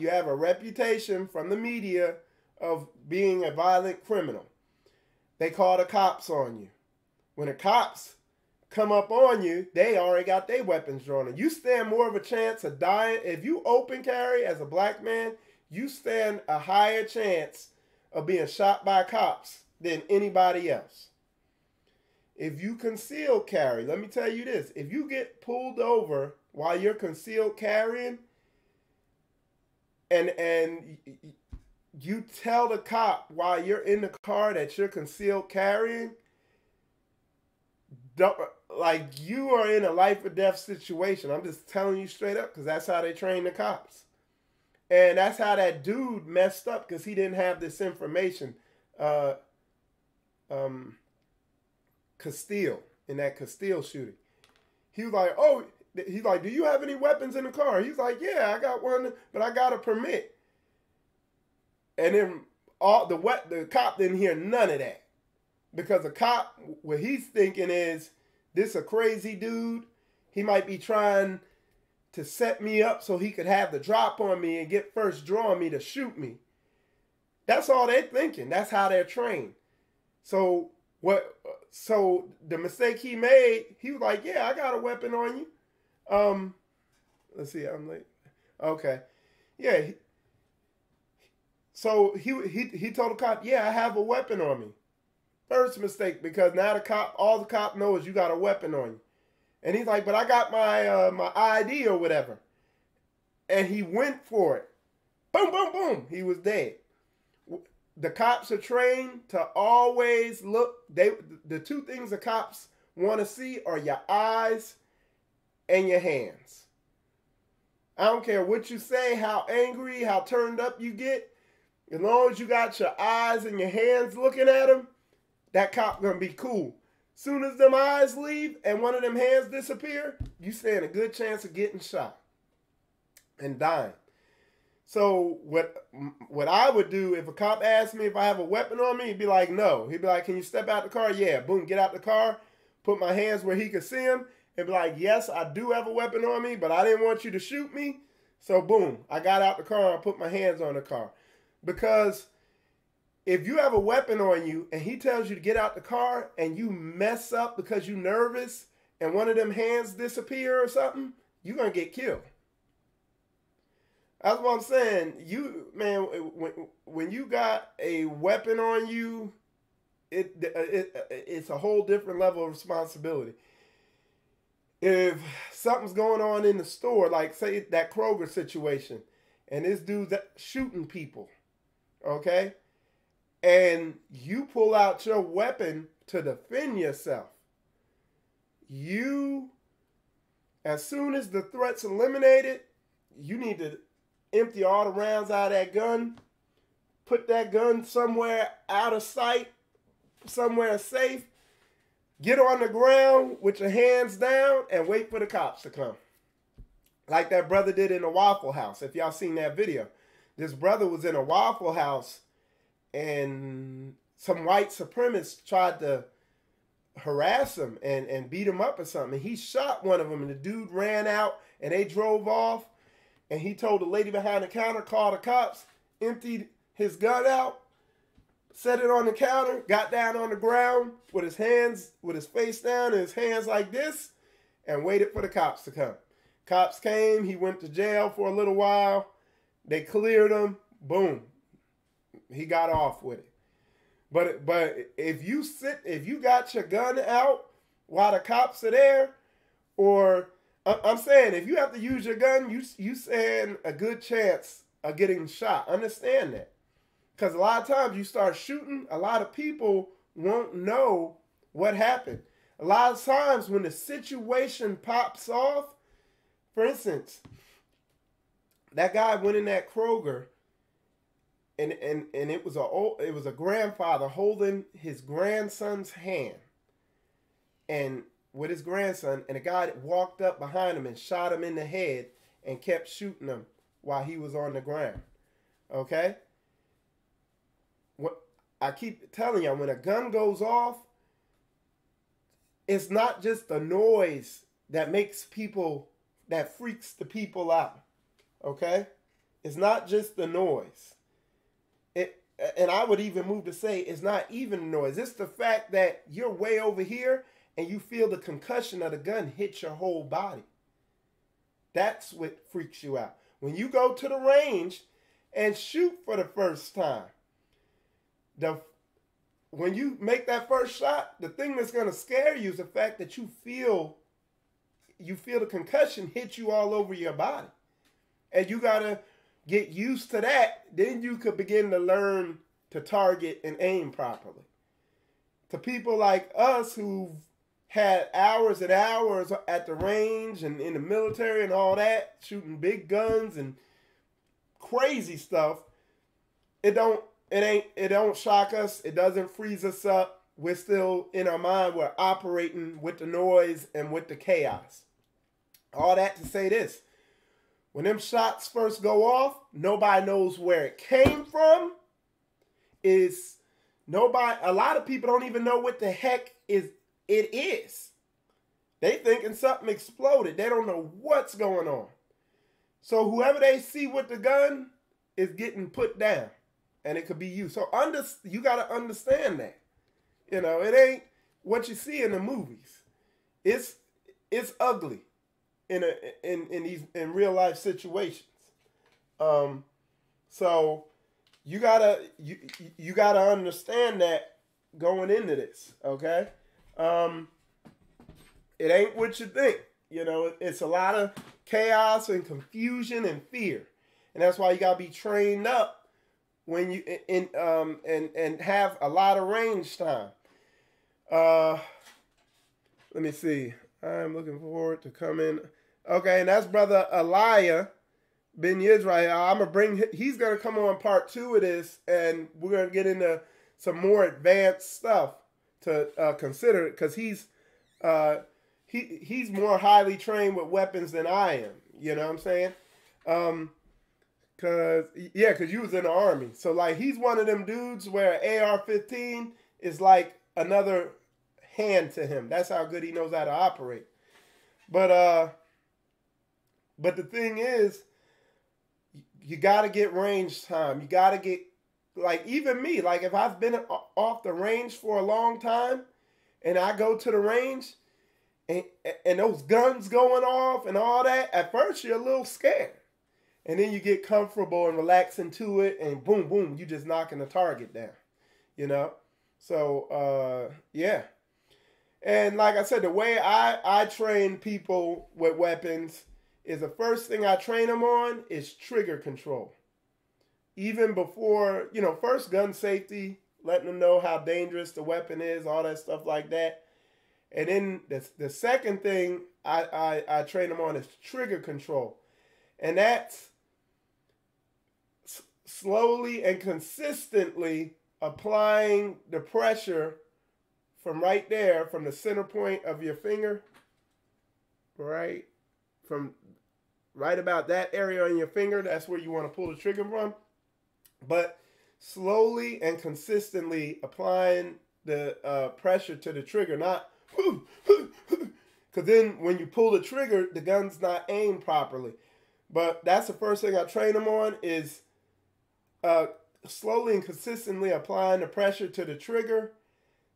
have a reputation from the media of being a violent criminal. They call the cops on you. When the cops come up on you, they already got their weapons drawn. And you stand more of a chance of dying. If you open carry as a black man, you stand a higher chance of being shot by cops than anybody else. If you conceal carry, let me tell you this. If you get pulled over while you're concealed carrying and you tell the cop while you're in the car that you're concealed carrying, you are in a life or death situation. I'm just telling you straight up because that's how they train the cops. And that's how that dude messed up, because he didn't have this information. Castile, in that Castile shooting. He was like, do you have any weapons in the car? He's like, yeah, I got one, but I got a permit. And then the cop didn't hear none of that. Because a cop, what he's thinking is, this a crazy dude. He might be trying to set me up so he could have the drop on me and get first draw on me to shoot me. That's all they're thinking. That's how they're trained. So the mistake he made, he was like, yeah, I got a weapon on you. Let's see, I'm late. Okay. Yeah. So he told the cop, yeah, I have a weapon on me. First mistake, because now all the cop knows you got a weapon on you. And he's like, but I got my ID or whatever. And he went for it. Boom, boom, boom. He was dead. The cops are trained to always look. The two things the cops want to see are your eyes and your hands. I don't care what you say, how angry, how turned up you get. As long as you got your eyes and your hands looking at him, that cop gonna be cool. Soon as them eyes leave and one of them hands disappear, you stand a good chance of getting shot and dying. So what I would do if a cop asked me if I have a weapon on me, he'd be like, no. He'd be like, can you step out the car? Yeah. Boom, get out the car, put my hands where he could see him, and be like, yes, I do have a weapon on me, but I didn't want you to shoot me. So boom, I got out the car and put my hands on the car. Because if you have a weapon on you and he tells you to get out the car and you mess up because you're nervous and one of them hands disappear or something, you're going to get killed. That's what I'm saying. When you got a weapon on you, it's a whole different level of responsibility. If something's going on in the store, like say that Kroger situation, and this dude's shooting people, okay? And you pull out your weapon to defend yourself. As soon as the threat's eliminated, you need to empty all the rounds out of that gun, put that gun somewhere out of sight, somewhere safe, get on the ground with your hands down and wait for the cops to come. Like that brother did in the Waffle House. If y'all seen that video. This brother was in a Waffle House and some white supremacists tried to harass him and beat him up or something. And he shot one of them and the dude ran out and they drove off. And he told the lady behind the counter, call the cops, emptied his gun out, set it on the counter, got down on the ground with his face down and his hands like this, and waited for the cops to come. Cops came, he went to jail for a little while, they cleared him, boom, he got off with it. But if you got your gun out while the cops are there, or I'm saying if you have to use your gun, you stand a good chance of getting shot. Understand that. Because a lot of times you start shooting, a lot of people won't know what happened. A lot of times when the situation pops off, for instance, that guy went in that Kroger and it was a grandfather holding his grandson's hand. And with his grandson, and a guy walked up behind him and shot him in the head and kept shooting him while he was on the ground. Okay? What I keep telling you, when a gun goes off, it's not just the noise that freaks the people out. Okay? It's not just the noise. And I would even move to say it's not even the noise. It's the fact that you're way over here and you feel the concussion of the gun hit your whole body. That's what freaks you out. When you go to the range and shoot for the first time, when you make that first shot, the thing that's going to scare you is the fact that you feel the concussion hit you all over your body. And you got to get used to that. Then you could begin to learn to target and aim properly. To people like us who've had hours and hours at the range and in the military and all that, shooting big guns and crazy stuff, it don't shock us. It doesn't freeze us up. We're still in our mind. We're operating with the noise and with the chaos. All that to say this. When them shots first go off, nobody knows where it came from. It's a lot of people don't even know what the heck it is. They thinking something exploded. They don't know what's going on. So whoever they see with the gun is getting put down, and it could be you. So you got to understand that. It ain't what you see in the movies. It's ugly in real life situations. So you gotta understand that going into this, okay? It ain't what you think. It's a lot of chaos and confusion and fear, and that's why you gotta be trained up when you and have a lot of range time. Let me see. I'm looking forward to coming. Okay, and that's Brother Elia Ben Israel. He's gonna come on part 2 of this, and we're gonna get into some more advanced stuff to consider, because he's more highly trained with weapons than I am. You know what I'm saying? Cause you was in the army, so like he's one of them dudes where AR-15 is like another hand to him. That's how good he knows how to operate. But the thing is, you got to get range time. You got to get, like, even me, like if I've been off the range for a long time and I go to the range and those guns going off and all that, at first you're a little scared. And then you get comfortable and relax into it, and boom, boom, you just knocking the target down, So, yeah. And like I said, the way I train people with weapons is the first thing I train them on is trigger control. Even before, first gun safety, letting them know how dangerous the weapon is, all that stuff like that. And then the second thing I train them on is trigger control. And that's slowly and consistently applying the pressure from right there, from the center point of your finger, right about that area on your finger. That's where you want to pull the trigger from. But slowly and consistently applying the pressure to the trigger, not because then when you pull the trigger, the gun's not aimed properly. But that's the first thing I train them on is slowly and consistently applying the pressure to the trigger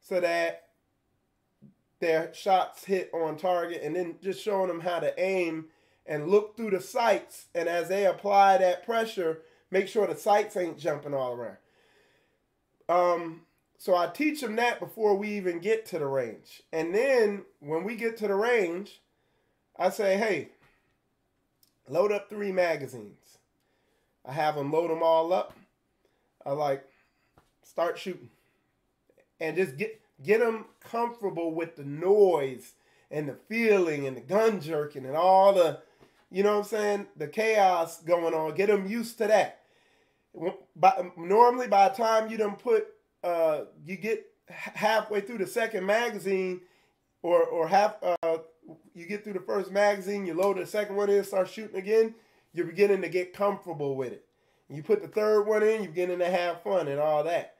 so that their shots hit on target, and then just showing them how to aim and look through the sights. And as they apply that pressure, make sure the sights ain't jumping all around. So I teach them that before we even get to the range. And then when we get to the range, I say, hey, load up 3 magazines. I have them load them all up. I start shooting. And just get them comfortable with the noise and the feeling and the gun jerking and all the, the chaos going on. Get them used to that. Normally by the time you done you get halfway through the second magazine or you get through the first magazine, you load the second one in, start shooting again, you're beginning to get comfortable with it. You put the third one in, you're beginning to have fun and all that.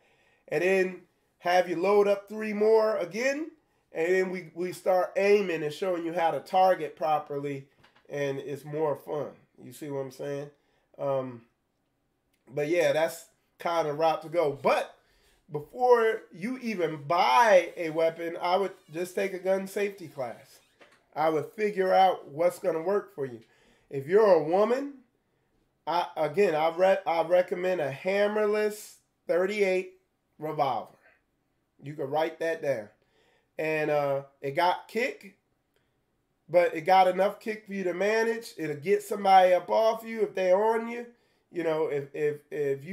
And then have you load up 3 more again, and then we start aiming and showing you how to target properly, and it's more fun. You see what I'm saying? But yeah, that's kind of route to go. But before you even buy a weapon, I would just take a gun safety class. I would figure out what's going to work for you. If you're a woman, I recommend a hammerless .38 revolver. You can write that down. And it got kick, but it got enough kick for you to manage. It'll get somebody up off you if they're on you. If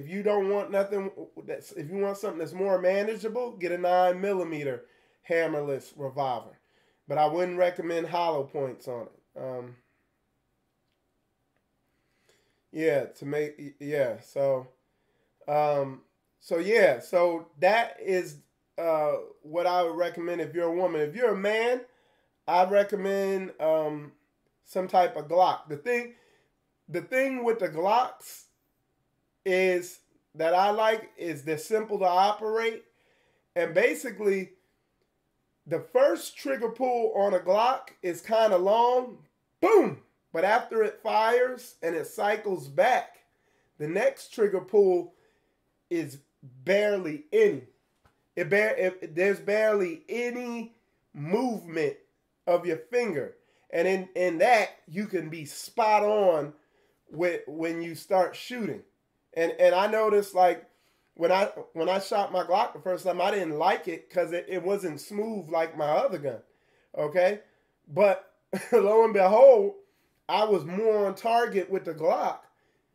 you don't want nothing, if you want something that's more manageable, get a 9mm hammerless revolver. But I wouldn't recommend hollow points on it. So that is what I would recommend if you're a woman. If you're a man, I recommend some type of Glock. The thing with the Glocks is that I like is they're simple to operate. And basically, the first trigger pull on a Glock is kind of long. Boom! But after it fires and it cycles back, the next trigger pull is barely any. There's barely any movement of your finger. And in that, you can be spot on when you start shooting. And I noticed, like, when I shot my Glock the first time, I didn't like it because it wasn't smooth like my other gun. Okay? But lo and behold, I was more on target with the Glock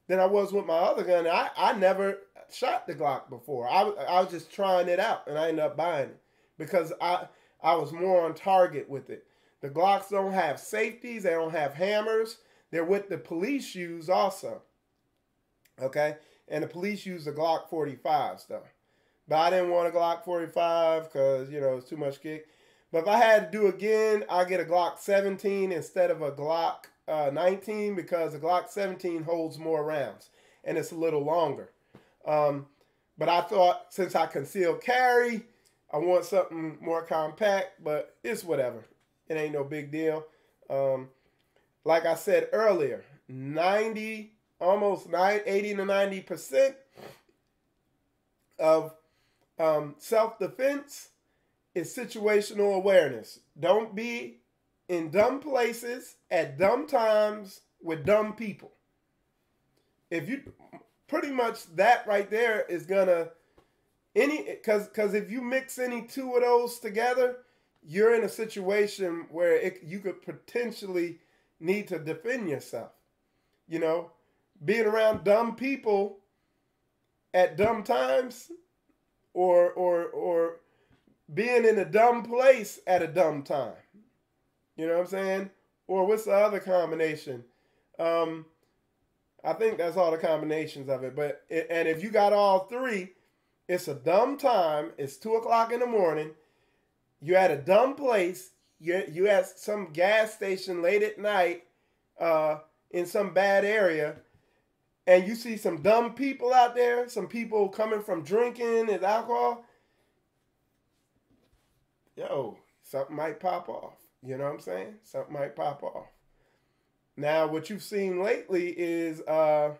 than I was with my other gun. I never shot the Glock before. I was just trying it out, and I ended up buying it because I was more on target with it. The Glocks don't have safeties. They don't have hammers. They're what the police use also. Okay? And the police use the Glock 45s, though. But I didn't want a Glock 45 because, it's too much kick. But if I had to do again, I'd get a Glock 17 instead of a Glock 19 because the Glock 17 holds more rounds. And it's a little longer. But I thought since I conceal carry, I want something more compact. But it's whatever. It ain't no big deal. Like I said earlier, 80 to 90% of self-defense is situational awareness. Don't be in dumb places at dumb times with dumb people. If you pretty much that right there is gonna because if you mix any two of those together, you're in a situation where you could potentially need to defend yourself. Being around dumb people at dumb times or being in a dumb place at a dumb time. You know what I'm saying? Or what's the other combination? I think that's all the combinations of it. And if you got all three, it's a dumb time. It's 2 o'clock in the morning. You're at a dumb place. You at some gas station late at night in some bad area. And you see some dumb people out there, some people coming from drinking and alcohol. Yo, something might pop off. You know what I'm saying? Something might pop off. Now, what you've seen lately is, Elijah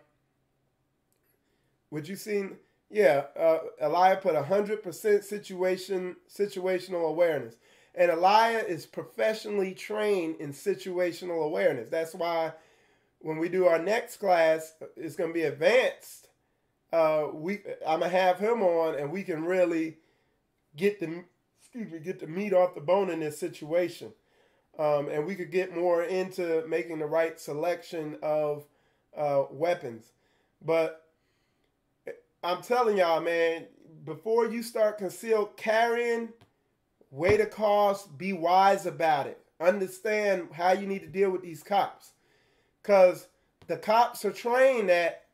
put 100% situational awareness. And Elijah is professionally trained in situational awareness. That's why when we do our next class, it's going to be advanced. I'm going to have him on, and we can really get the meat off the bone in this situation. And we could get more into making the right selection of weapons. But I'm telling y'all, man, before you start concealed carrying, weigh the cost, be wise about it. Understand how you need to deal with these cops. Because the cops are trained that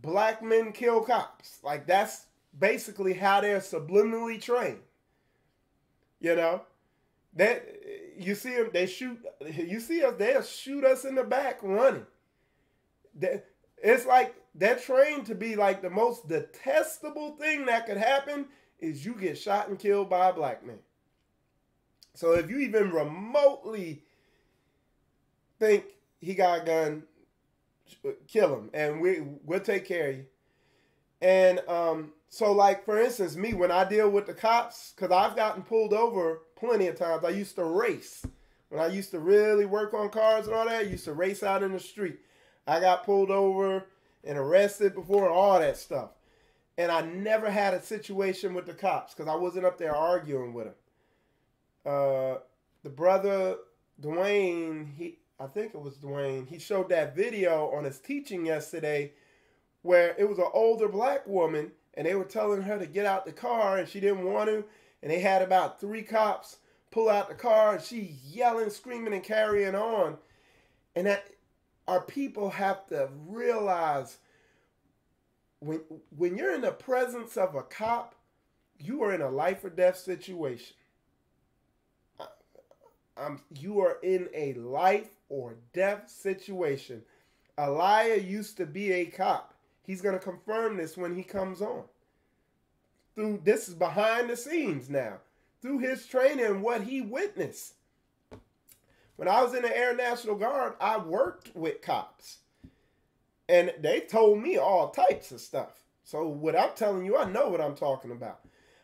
black men kill cops. Like, that's basically how they're subliminally trained. That you see them, they shoot. You see us, they'll shoot us in the back running. It's like they're trained to be like the most detestable thing that could happen is you get shot and killed by a black man. So if you even remotely think he got a gun, kill him, and we'll take care of you. And so, like, for instance, me, when I deal with the cops, because I've gotten pulled over plenty of times. I used to race. When I used to really work on cars and all that, I used to race out in the street. I got pulled over and arrested before, all that stuff. And I never had a situation with the cops because I wasn't up there arguing with them. The brother, Dwayne, I think it was Dwayne, he showed that video on his teaching yesterday where it was an older black woman and they were telling her to get out the car and she didn't want to. And they had about 3 cops pull out the car and she yelling, screaming, and carrying on. And that our people have to realize when you're in the presence of a cop, you are in a life or death situation. You are in a life or death situation. Elijah used to be a cop. He's going to confirm this when he comes on. This is behind the scenes now. Through his training and what he witnessed. When I was in the Air National Guard, I worked with cops. And they told me all types of stuff. So what I'm telling you, I know what I'm talking about.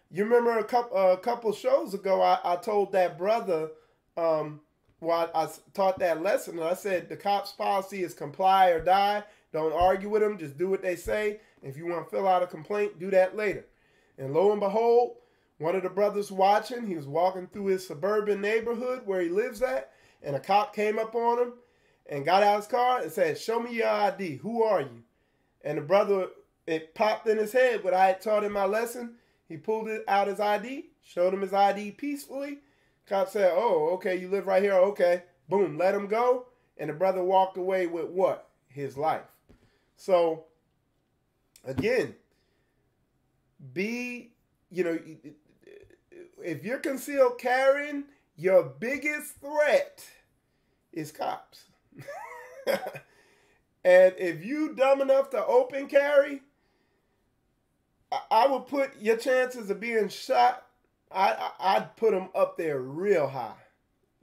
You remember a couple shows ago, I told that brother, I taught that lesson, and I said the cops' policy is comply or die. Don't argue with them. Just do what they say. If you want to fill out a complaint, do that later. And lo and behold, one of the brothers watching, he was walking through his suburban neighborhood where he lives at, and a cop came up on him and got out his car and said, "Show me your ID. Who are you?" And the brother, it popped in his head what I had taught in my lesson. He pulled out his ID, showed him his ID peacefully. Cop said, "Oh, okay, you live right here. Okay." Boom, let him go. And the brother walked away with what? His life. So, again, if you're concealed carrying, your biggest threat is cops. And if you dumb enough to open carry, I would put your chances of being shot, I'd put them up there real high.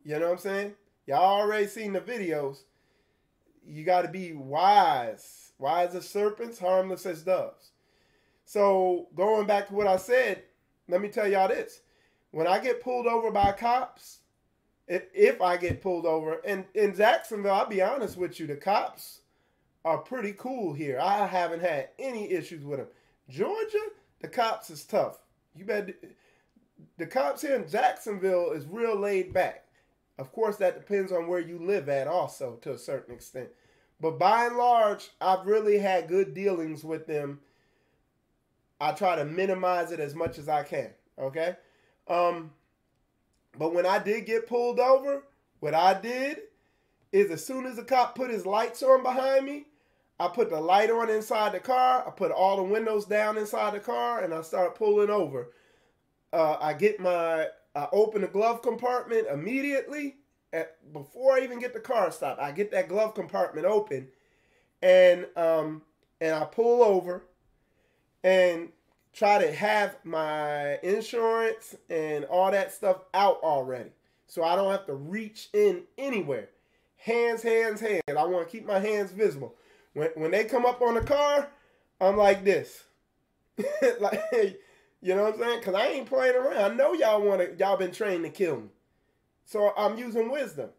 You know what I'm saying? Y'all already seen the videos. You got to be wise. Wise as serpents, harmless as doves. So going back to what I said, let me tell y'all this. When I get pulled over by cops, if I get pulled over, and in Jacksonville, I'll be honest with you, the cops are pretty cool here. I haven't had any issues with them. Georgia, the cops is tough. The cops here in Jacksonville is real laid back. Of course, that depends on where you live at also to a certain extent. But by and large, I've really had good dealings with them. I try to minimize it as much as I can, okay? But when I did get pulled over, what I did is as soon as the cop put his lights on behind me, I put the light on inside the car, I put all the windows down inside the car, and I start pulling over. I open the glove compartment immediately. Before I even get the car stopped, I get that glove compartment open, and I pull over and try to have my insurance and all that stuff out already, so I don't have to reach in anywhere. Hands. I want to keep my hands visible. When they come up on the car, I'm like this, like, you know what I'm saying? Because I ain't playing around. I know y'all been trained to kill me. So I'm using wisdom,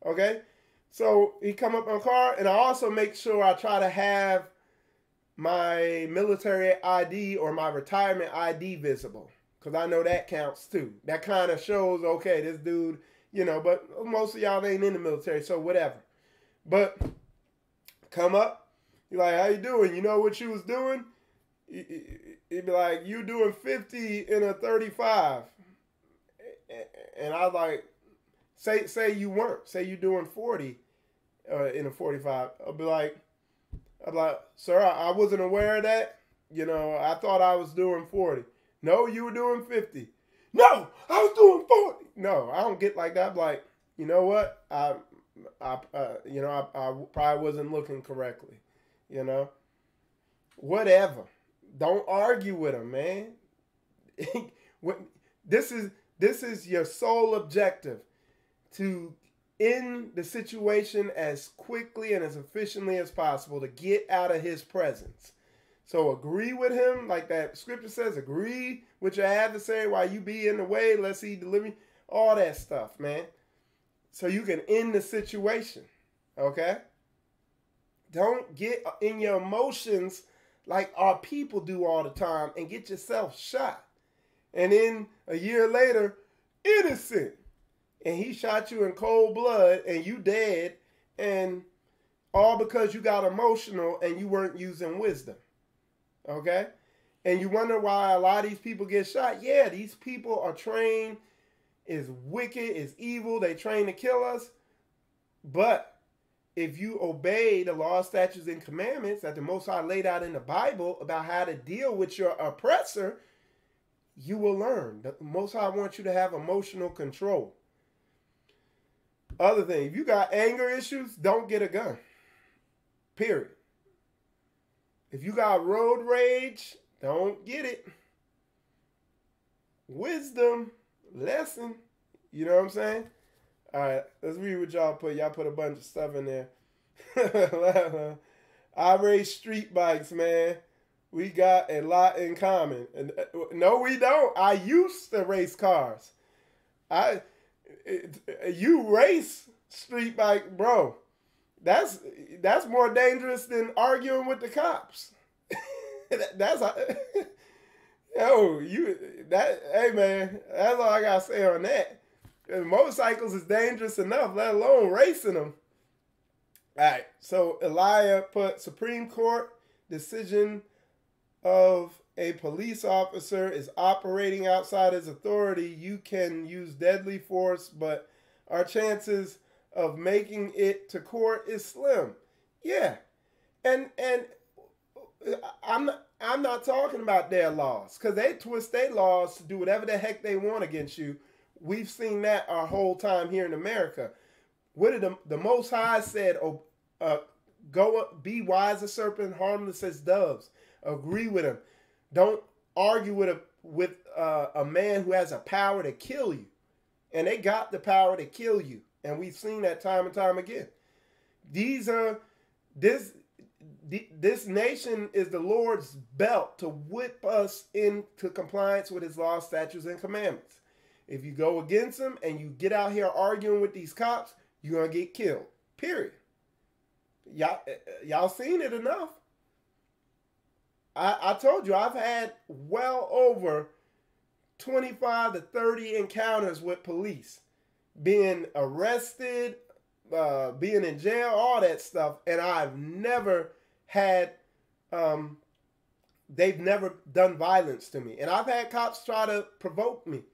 okay? So he come up on the car, and I also make sure I try to have my military ID or my retirement ID visible, because I know that counts too. That kind of shows, okay, this dude, but most of y'all ain't in the military, so whatever. But come up, you're like, how you doing? You know what you was doing? He'd be like, you doing 50 in a 35. And I was like, say you weren't. Say you doing 40 in a 45. I'll be like, sir, I wasn't aware of that. I thought I was doing 40. No, you were doing 50. No, I was doing 40. No, I don't get like that. I'm like, you know what? I probably wasn't looking correctly. Whatever. Don't argue with them, man. This is your sole objective, to end the situation as quickly and as efficiently as possible, to get out of his presence. So agree with him, like that scripture says, agree with your adversary while you be in the way, lest he deliver you. All that stuff, man. So you can end the situation, okay? Don't get in your emotions like our people do all the time and get yourself shot. And then a year later, innocent. And he shot you in cold blood and you dead, and all because you got emotional and you weren't using wisdom. Okay? And you wonder why a lot of these people get shot. Yeah, these people are trained, is wicked, is evil. They train to kill us. But if you obey the law, statutes, and commandments that the Most High laid out in the Bible about how to deal with your oppressor, you will learn. The Most High wants you to have emotional control. Other thing, if you got anger issues, don't get a gun. Period. If you got road rage, don't get it. Wisdom, lesson. You know what I'm saying? All right, let's read what y'all put. Y'all put a bunch of stuff in there. I race street bikes, man. We got a lot in common. And no, we don't. I used to race cars. You race street bike, bro. That's more dangerous than arguing with the cops. That's hey man, that's all I gotta say on that. Motorcycles is dangerous enough, let alone racing them. All right, so Elijah put Supreme Court decision of a police officer is operating outside his authority. You can use deadly force, but our chances of making it to court is slim. Yeah, and I'm not talking about their laws, because they twist their laws to do whatever the heck they want against you. We've seen that our whole time here in America. What did the Most High said? Go be wise as serpent, harmless as doves. Agree with him. Don't argue with a man who has a power to kill you, and they got the power to kill you, and we've seen that time and time again. This nation is the Lord's belt to whip us into compliance with his laws, statutes, and commandments. If you go against them and you get out here arguing with these cops, you're going to get killed. Period. Y'all seen it enough. I told you, I've had well over 25 to 30 encounters with police. Being arrested, being in jail, all that stuff. And I've never had, they've never done violence to me. And I've had cops try to provoke me.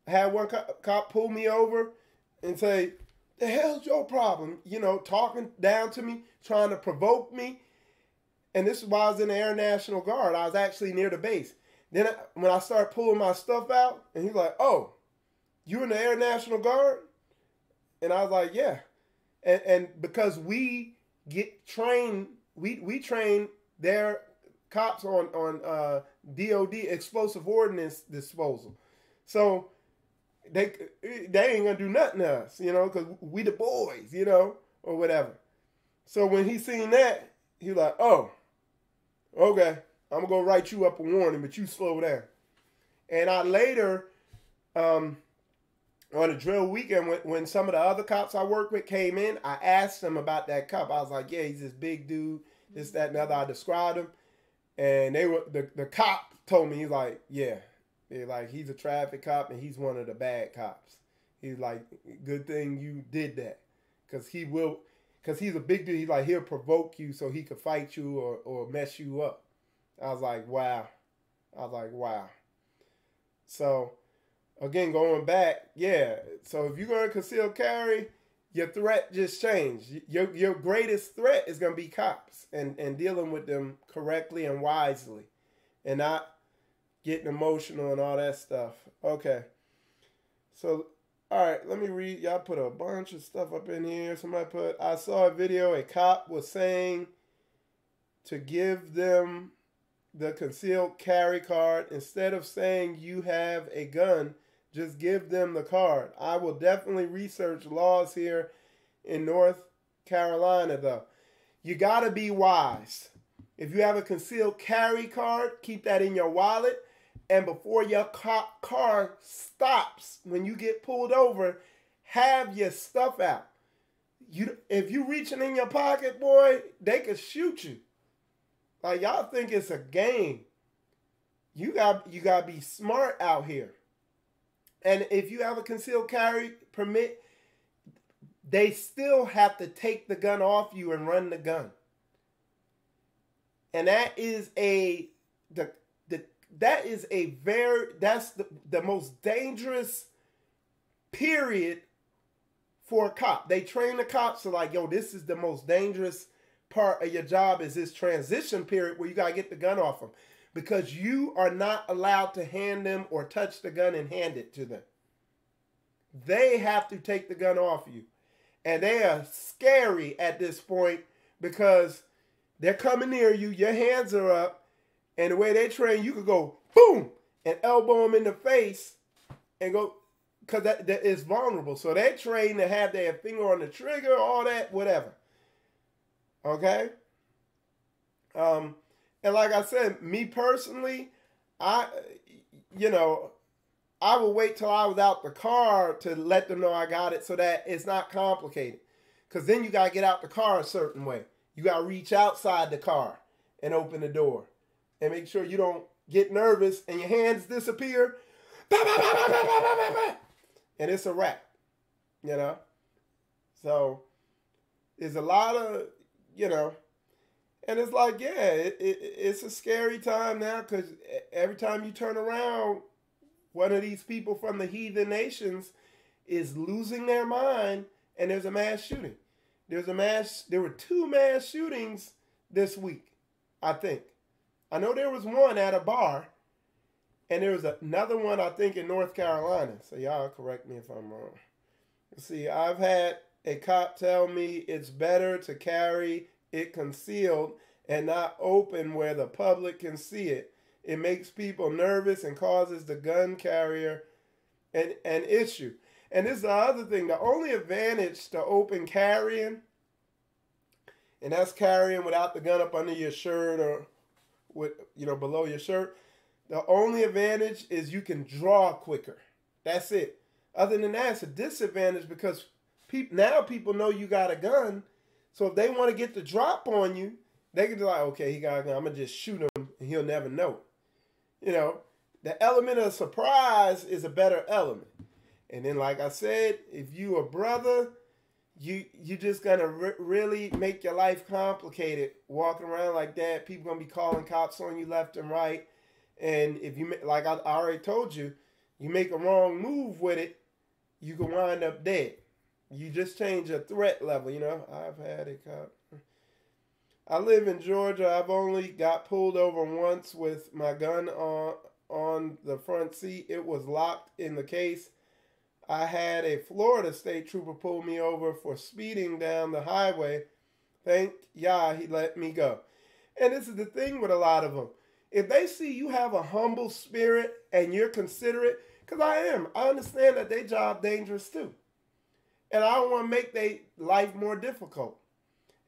I had one cop pull me over and say, "The hell's your problem?" You know, talking down to me, trying to provoke me. And this is why I was in the Air National Guard. I was actually near the base. Then when I started pulling my stuff out, and he's like, "Oh, you in the Air National Guard?" And I was like, "Yeah." And because we get trained, we train their cops on DOD, explosive ordnance disposal. So they ain't gonna do nothing to us, you know, because we the boys, you know, or whatever. So when he seen that, he was like, "Oh, okay, I'm gonna go write you up a warning, but you slow down." And I later, on a drill weekend, when some of the other cops I worked with came in, I asked them about that cop. I was like, "Yeah, he's this big dude, this, that, and the other." I described him, and the cop told me, he's like, "Yeah, he's a traffic cop, and he's one of the bad cops." He's like, "Good thing you did that, because he's a big dude. He's like, he'll provoke you so he could fight you or mess you up." I was like, wow. So, again, going back, yeah. So if you're going to conceal carry, your threat just changed. Your greatest threat is going to be cops and dealing with them correctly and wisely, and not getting emotional and all that stuff. Okay. So, all right, let me read. Y'all put a bunch of stuff up in here. Somebody put, I saw a video, a cop was saying to give them the concealed carry card. Instead of saying you have a gun, just give them the card. I will definitely research laws here in North Carolina, though. You got to be wise. If you have a concealed carry card, keep that in your wallet. And before your car stops, when you get pulled over, have your stuff out. If you reaching in your pocket, boy, they could shoot you. Like, y'all think it's a game. You got to be smart out here. And if you have a concealed carry permit, they still have to take the gun off you and run the gun. And that is that's the most dangerous period for a cop. They train the cops to like, yo, this is the most dangerous part of your job, is this transition period where you got to get the gun off them, because you are not allowed to hand them or touch the gun and hand it to them. They have to take the gun off you. And they are scary at this point because they're coming near you, your hands are up, and the way they train, you could go boom and elbow them in the face and go, because that is vulnerable. So they train to have their finger on the trigger, all that, whatever. Okay? And like I said, me personally, I would wait till I was out the car to let them know I got it so that it's not complicated. Because then you got to get out the car a certain way. You got to reach outside the car and open the door. And make sure you don't get nervous and your hands disappear. And it's a wrap. You know? So, there's a lot of, and it's like, yeah, it's a scary time now because every time you turn around, one of these people from the heathen nations is losing their mind, and there's a mass shooting. There were 2 mass shootings this week, I think. I know there was one at a bar, and there was another one, I think, in North Carolina. So y'all correct me if I'm wrong. See, I've had a cop tell me it's better to carry it concealed and not open where the public can see it. It makes people nervous and causes the gun carrier an issue. And this is the other thing. The only advantage to open carrying, and that's carrying without the gun up under your shirt or with below your shirt. The only advantage is you can draw quicker. That's it. Other than that, it's a disadvantage because now people know you got a gun. So if they want to get the drop on you, they can be like, okay, he got a gun. I'm going to just shoot him and he'll never know. The element of surprise is a better element. And then, like I said, if you a brother, you just going to really make your life complicated walking around like that. People going to be calling cops on you left and right. And if you, like I already told you, you make a wrong move with it, you can wind up dead. You just change your threat level, I've had a cop. I live in Georgia. I've only got pulled over once with my gun on the front seat. It was locked in the case. I had a Florida state trooper pull me over for speeding down the highway. Thank Yah, he let me go. And this is the thing with a lot of them. If they see you have a humble spirit and you're considerate, because I am. I understand that their job dangerous too. And I don't want to make their life more difficult.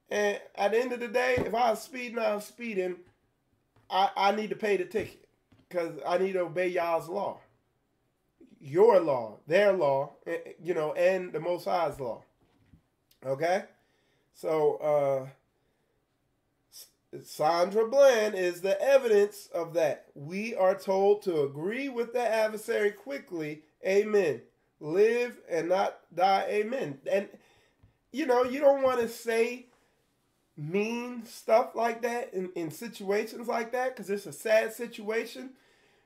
And at the end of the day, if I was speeding, I need to pay the ticket. Because I need to obey y'all's law. Your law, their law, and the Most High's law. Okay? So, Sandra Bland is the evidence of that. We are told to agree with the adversary quickly. Amen. Live and not die. Amen. And, you don't want to say mean stuff like that in situations like that because it's a sad situation.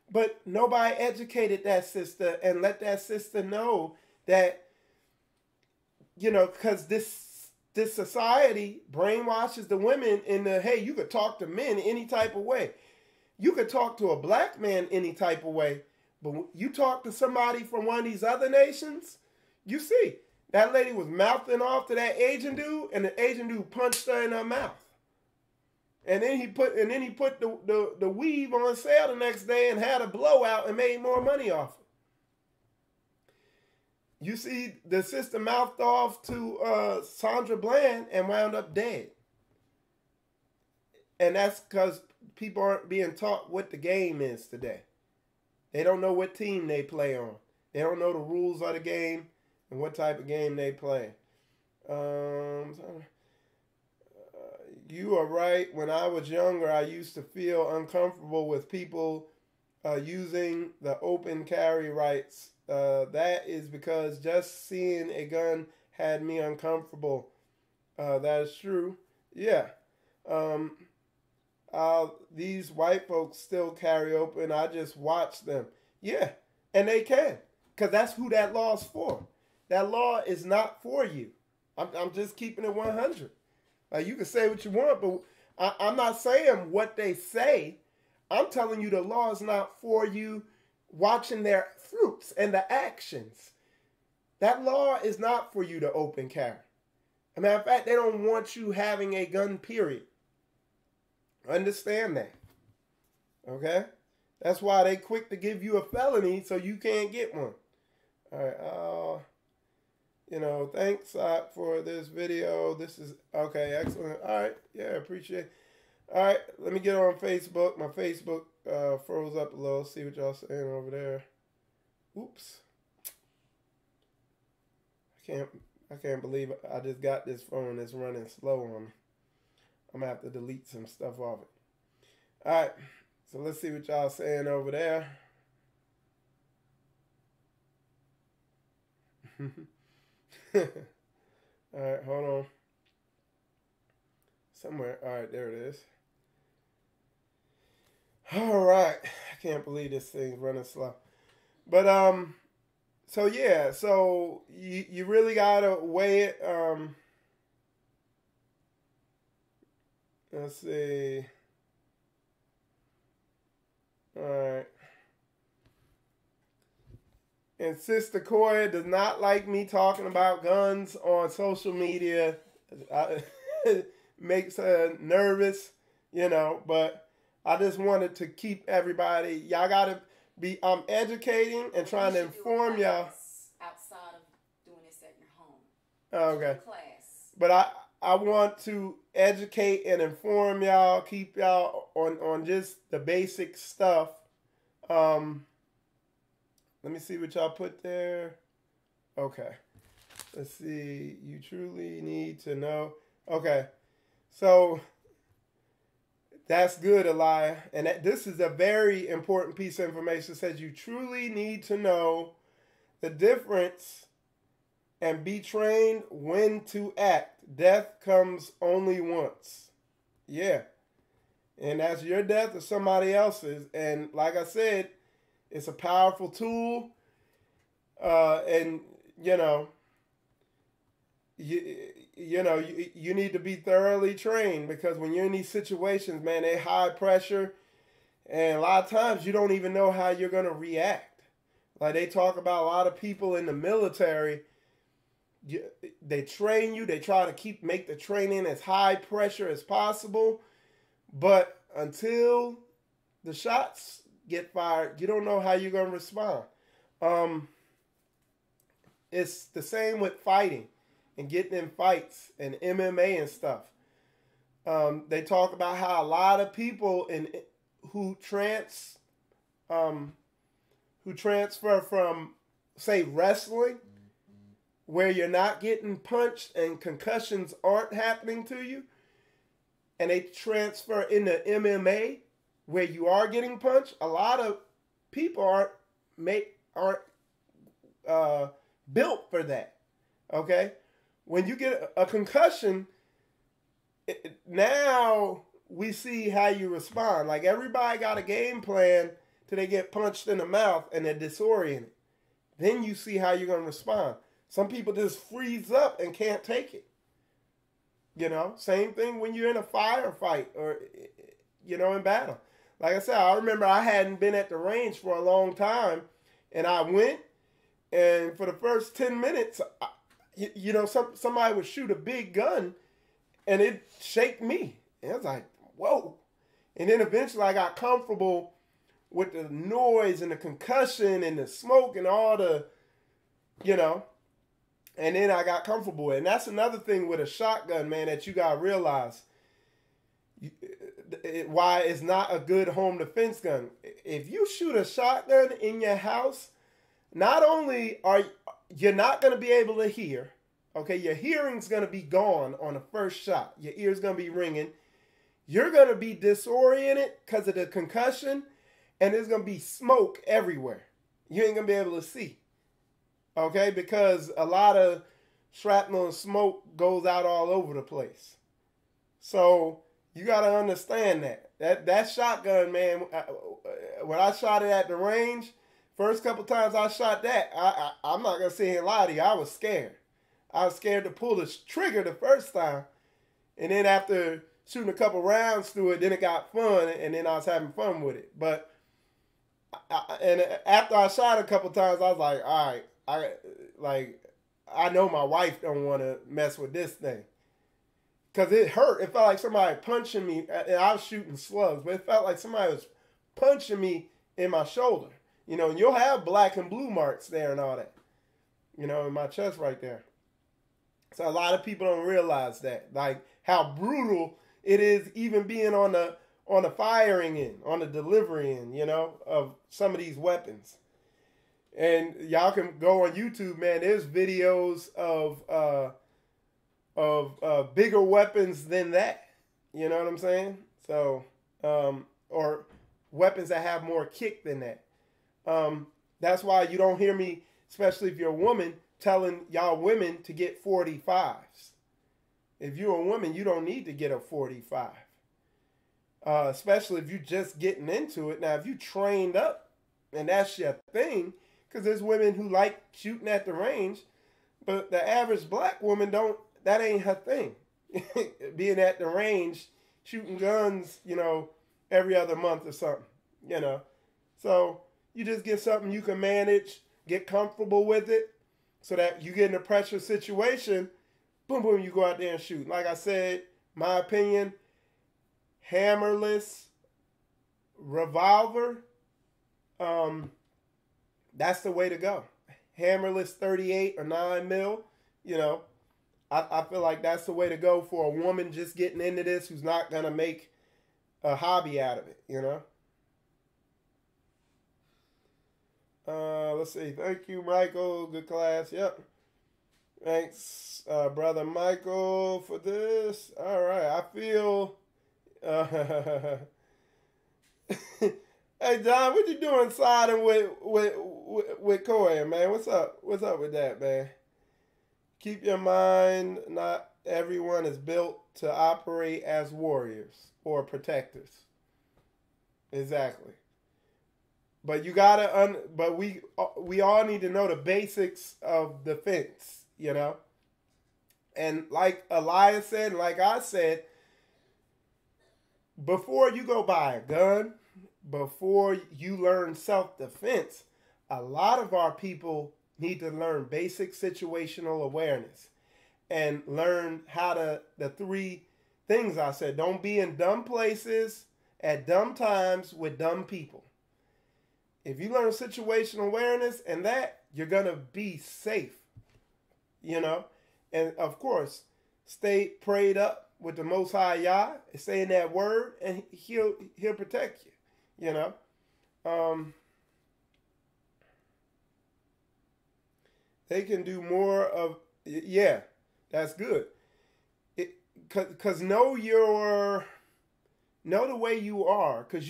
But nobody educated that sister and let that sister know that, because this society brainwashes the women in the, hey, you could talk to men any type of way. You could talk to a black man any type of way. But when you talk to somebody from one of these other nations, you see, that lady was mouthing off to that Asian dude, and the Asian dude punched her in her mouth. And then he put the weave on sale the next day and had a blowout and made more money off it. You see, the sister mouthed off to Sandra Bland and wound up dead. And that's because people aren't being taught what the game is today. They don't know what team they play on. They don't know the rules of the game and what type of game they play. You are right. When I was younger, I used to feel uncomfortable with people using the open carry rights. That is because just seeing a gun had me uncomfortable. That is true. Yeah. These white folks still carry open. I just watch them. Yeah. And they can. Because that's who that law is for. That law is not for you. I'm just keeping it 100. You can say what you want, but I'm not saying what they say. I'm telling you the law is not for you watching their fruits and the actions. That law is not for you to open carry. As a matter of fact, they don't want you having a gun, period. Understand that. Okay? That's why they quick to give you a felony so you can't get one. All right. Thanks for this video. This is, okay, excellent. All right. Yeah, appreciate it. All right, let me get on Facebook. My Facebook froze up a little. See what y'all saying over there. Oops. I can't believe I just got this phone that's running slow on me. I'm going to have to delete some stuff off it. All right, so let's see what y'all saying over there. All right, hold on. Somewhere. All right, there it is. All right. I can't believe this thing's running slow. But, so yeah, so you really gotta weigh it. Let's see. All right. And Sister Koya does not like me talking about guns on social media. It makes her nervous, but I just wanted to keep everybody, y'all gotta be, I'm educating and trying to inform y'all. Outside of doing this at your home. Okay. Class. But I want to educate and inform y'all, keep y'all on just the basic stuff. Let me see what y'all put there. Okay. Let's see. You truly need to know. Okay. So that's good, Elijah. And this is a very important piece of information. It says you truly need to know the difference and be trained when to act. Death comes only once. Yeah. And that's your death or somebody else's. And like I said, it's a powerful tool. And, you need to be thoroughly trained, because when you're in these situations, man, they're high pressure, and a lot of times you don't even know how you're going to react. Like they talk about a lot of people in the military, they train you, they try to make the training as high pressure as possible, but until the shots get fired, you don't know how you're going to respond. It's the same with fighting and getting in fights and MMA and stuff. They talk about how a lot of people who transfer from, say, wrestling, where you're not getting punched and concussions aren't happening to you, and they transfer into MMA, where you are getting punched. A lot of people aren't built for that. Okay. When you get a concussion, now we see how you respond. Like everybody got a game plan till they get punched in the mouth and they're disoriented. Then you see how you're going to respond. Some people just freeze up and can't take it. Same thing when you're in a firefight or, in battle. Like I said, I remember I hadn't been at the range for a long time, and I went, and for the first 10 minutes, somebody would shoot a big gun, and it shake me. And I was like, whoa. And then eventually I got comfortable with the noise and the concussion and the smoke and all the, and then I got comfortable. And that's another thing with a shotgun, man, that you got to realize why it's not a good home defense gun. If you shoot a shotgun in your house, not only are you're not going to be able to hear, okay, your hearing's going to be gone on the first shot. Your ear's going to be ringing. You're going to be disoriented because of the concussion, and there's going to be smoke everywhere. You ain't going to be able to see, okay, because a lot of shrapnel and smoke goes out all over the place. So you got to understand that shotgun, man, when I shot it at the range, first couple times I shot that, I'm not going to sit here and lie to you, I was scared. I was scared to pull the trigger the first time. And then after shooting a couple rounds through it, then it got fun, and then I was having fun with it. But, and after I shot a couple times, I was like, all right, I know my wife don't want to mess with this thing. because it hurt. It felt like somebody punching me, and I was shooting slugs, but it felt like somebody was punching me in my shoulder. You know, and you'll have black and blue marks there and all that. You know, in my chest right there. So a lot of people don't realize that, like how brutal it is, even being on the firing end, on the delivery end, you know, of some of these weapons. And y'all can go on YouTube, man. There's videos of bigger weapons than that. You know what I'm saying? So, or weapons that have more kick than that. That's why you don't hear me, especially if you're a woman, telling y'all women to get 45s. If you're a woman, you don't need to get a 45. Especially if you're just getting into it. Now, if you trained up and that's your thing, because there's women who like shooting at the range, but the average black woman that ain't her thing. Being at the range, shooting guns, you know, every other month or something, you know. So you just get something you can manage, get comfortable with it, so that you get in a pressure situation, boom, boom, you go out there and shoot. Like I said, my opinion, hammerless revolver, that's the way to go. Hammerless 38 or 9 mil, you know, I feel like that's the way to go for a woman just getting into this who's not going to make a hobby out of it, you know. Let's see. Thank you, Michael. Good class. Yep. Thanks, Brother Michael, for this. All right. I feel... Hey, John, what you doing siding with Kohen, man? What's up? What's up with that, man? Keep your mind, not everyone is built to operate as warriors or protectors. Exactly. But you gotta, but we all need to know the basics of defense, you know? And like Elias said, and like I said, before you go buy a gun, before you learn self-defense, a lot of our people need to learn basic situational awareness and learn how the 3 things I said. Don't be in dumb places at dumb times with dumb people. If you learn situational awareness and that, you're going to be safe, you know? And of course, stay prayed up with the Most High Yah, saying that word, and he'll protect you, you know? They can do more of, yeah, that's good. Because know the way you are. Because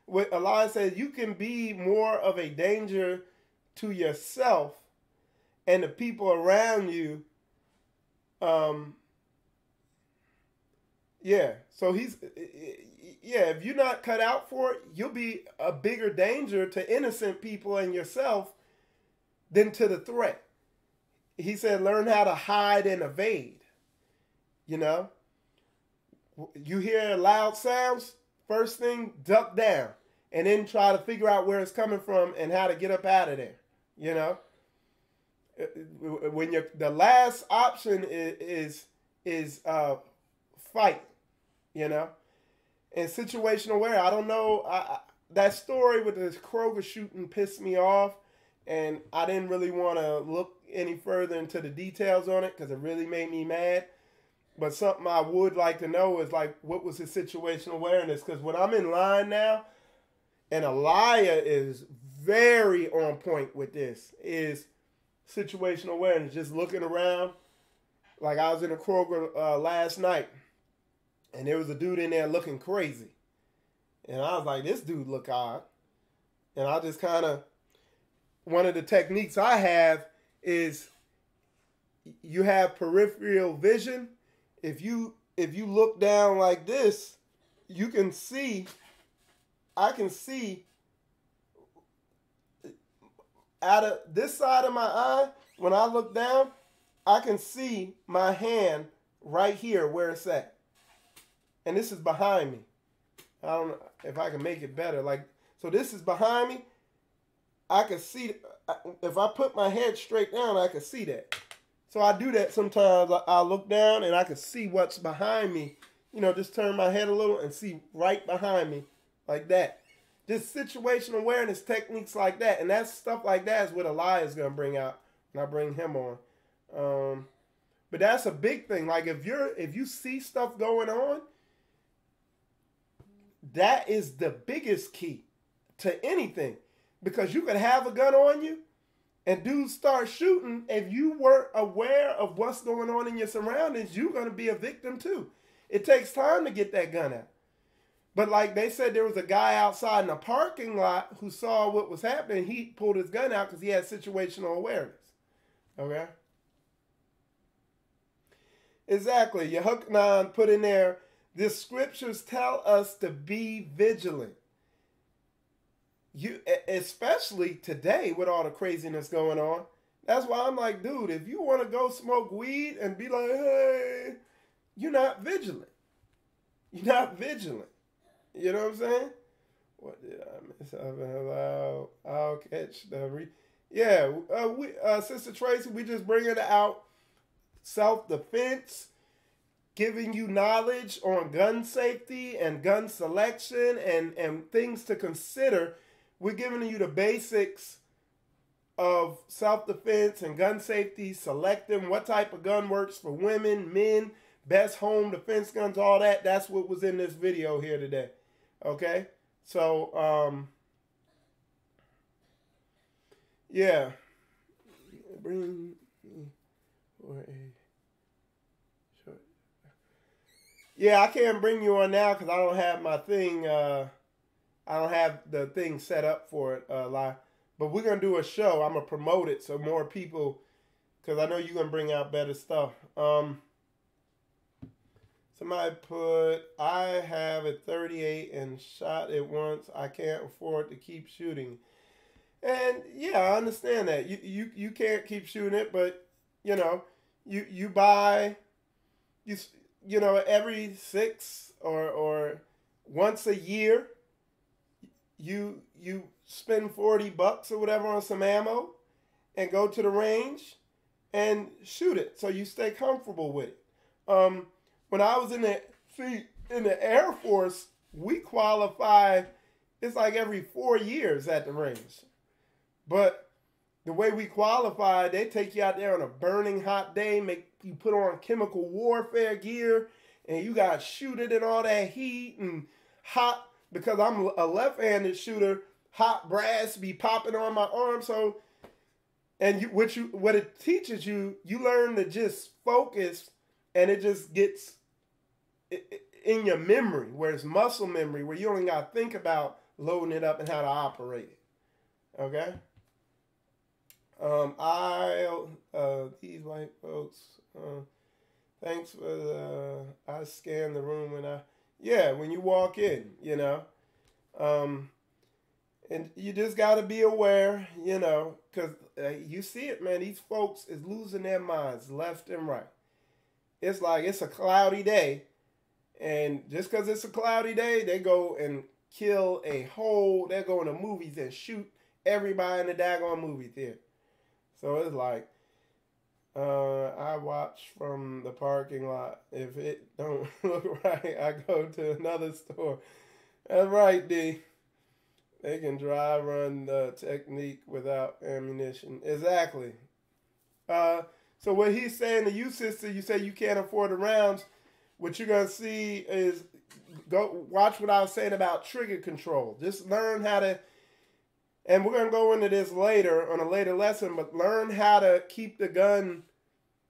what Allah says, you can be more of a danger to yourself and the people around you. Yeah. So if you're not cut out for it, you'll be a bigger danger to innocent people and yourself than to the threat. He said, learn how to hide and evade. You know, you hear loud sounds, first thing, duck down, and then try to figure out where it's coming from and how to get up out of there. You know, when the last option is fight. You know, and situational aware. I don't know. That story with this Kroger shooting pissed me off, and I didn't really want to look any further into the details on it because it really made me mad. But something I would like to know is, like, what was his situational awareness? Because when I'm in line now, and Elia is very on point with this, is situational awareness. Just looking around. Like, I was in a Kroger last night, and there was a dude in there looking crazy. And I was like, this dude look odd. And I just kind of, one of the techniques I have is you have peripheral vision. If you look down like this, you can see, I can see out of this side of my eye, when I look down, I can see my hand right here where it's at. And this is behind me. I don't know if I can make it better. Like, so this is behind me. I can see, if I put my head straight down, I can see that. So I do that sometimes. I look down and I can see what's behind me. You know, just turn my head a little and see right behind me like that. Just situational awareness techniques like that. And that stuff like that is what Elias is going to bring out when I bring him on. But that's a big thing. Like if you see stuff going on, that is the biggest key to anything. Because you could have a gun on you and dudes start shooting. If you weren't aware of what's going on in your surroundings, you're going to be a victim too. It takes time to get that gun out. But like they said, there was a guy outside in the parking lot who saw what was happening. He pulled his gun out because he had situational awareness. Okay? Exactly. Yehochanan put in there, the scriptures tell us to be vigilant. You, especially today with all the craziness going on. That's why I'm like, dude, if you want to go smoke weed and be like, hey, you're not vigilant. You're not vigilant. You know what I'm saying? What did I miss? I'll catch the Sister Tracy, we just bringing it out. Self-defense, giving you knowledge on gun safety and gun selection and things to consider. We're giving you the basics of self-defense and gun safety, selecting what type of gun works for women, men, best home defense guns, all that. That's what was in this video here today. Okay? So, yeah. Bring for a short. Yeah, I can't bring you on now because I don't have my thing. I don't have the thing set up for it live. But we're gonna do a show. I'm gonna promote it so more people, because I know you're gonna bring out better stuff. Somebody put, I have a 38 and shot it once. I can't afford to keep shooting. And yeah, I understand that. You can't keep shooting it, but you know, you buy, you know, every 6 or once a year, you spend $40 or whatever on some ammo and go to the range and shoot it so you stay comfortable with it. When I was in the Air Force, we qualified, it's like every 4 years at the range. But the way we qualified, they take you out there on a burning hot day, make you put on chemical warfare gear, and you got to shoot it in all that heat and hot, because I'm a left-handed shooter, hot brass be popping on my arm. So, and what it teaches you, you learn to just focus, and it just gets in your memory, where it's muscle memory, where you only got to think about loading it up and how to operate it. Okay? These white folks, thanks for I scan the room when you walk in, you know. And you just got to be aware, you know, because you see it, man. These folks is losing their minds left and right. It's like it's a cloudy day, and just because it's a cloudy day, they go and kill they go into movies and shoot everybody in the daggone movie theater. So it's like, I watch from the parking lot. If it don't look right, I go to another store. That's right, D. They can dry run the technique without ammunition. Exactly. So what he's saying to you, sister, you say you can't afford the rounds. What you're going to see is, go watch what I was saying about trigger control. Just learn how to, and we're going to go into this later on a later lesson, but learn how to keep the gun,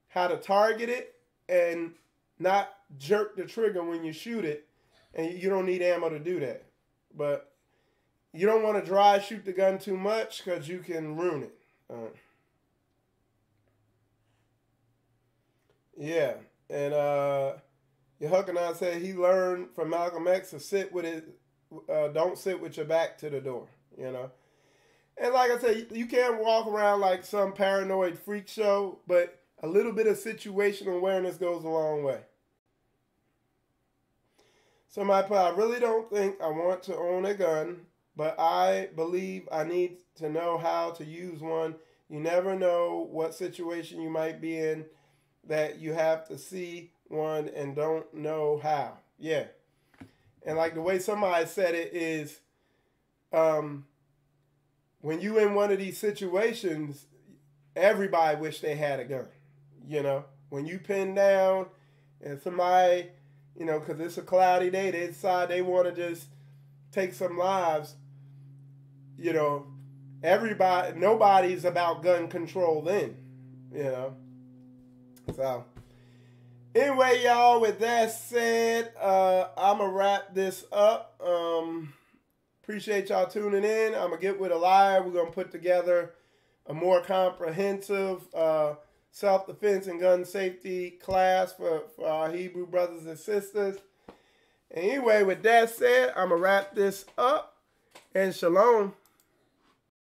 how to target it and not jerk the trigger when you shoot it. And you don't need ammo to do that. But you don't want to dry shoot the gun too much because you can ruin it. Yeah. And Yehochanan said he learned from Malcolm X to sit with it. Don't sit with your back to the door, you know. And like I said, you can't walk around like some paranoid freak show, but a little bit of situational awareness goes a long way. Somebody put, I really don't think I want to own a gun, but I believe I need to know how to use one You never know what situation you might be in that you have to see one and don't know how. Yeah. And like the way somebody said it is, when you in one of these situations, everybody wish they had a gun. You know, when you pin down and somebody, you know, because it's a cloudy day, they decide they want to just take some lives, you know, nobody's about gun control then, you know. So, anyway, y'all, with that said, I'm going to wrap this up. Appreciate y'all tuning in. I'm going to get with Elijah. We're going to put together a more comprehensive self-defense and gun safety class for our Hebrew brothers and sisters. Anyway, with that said, I'm going to wrap this up. And shalom.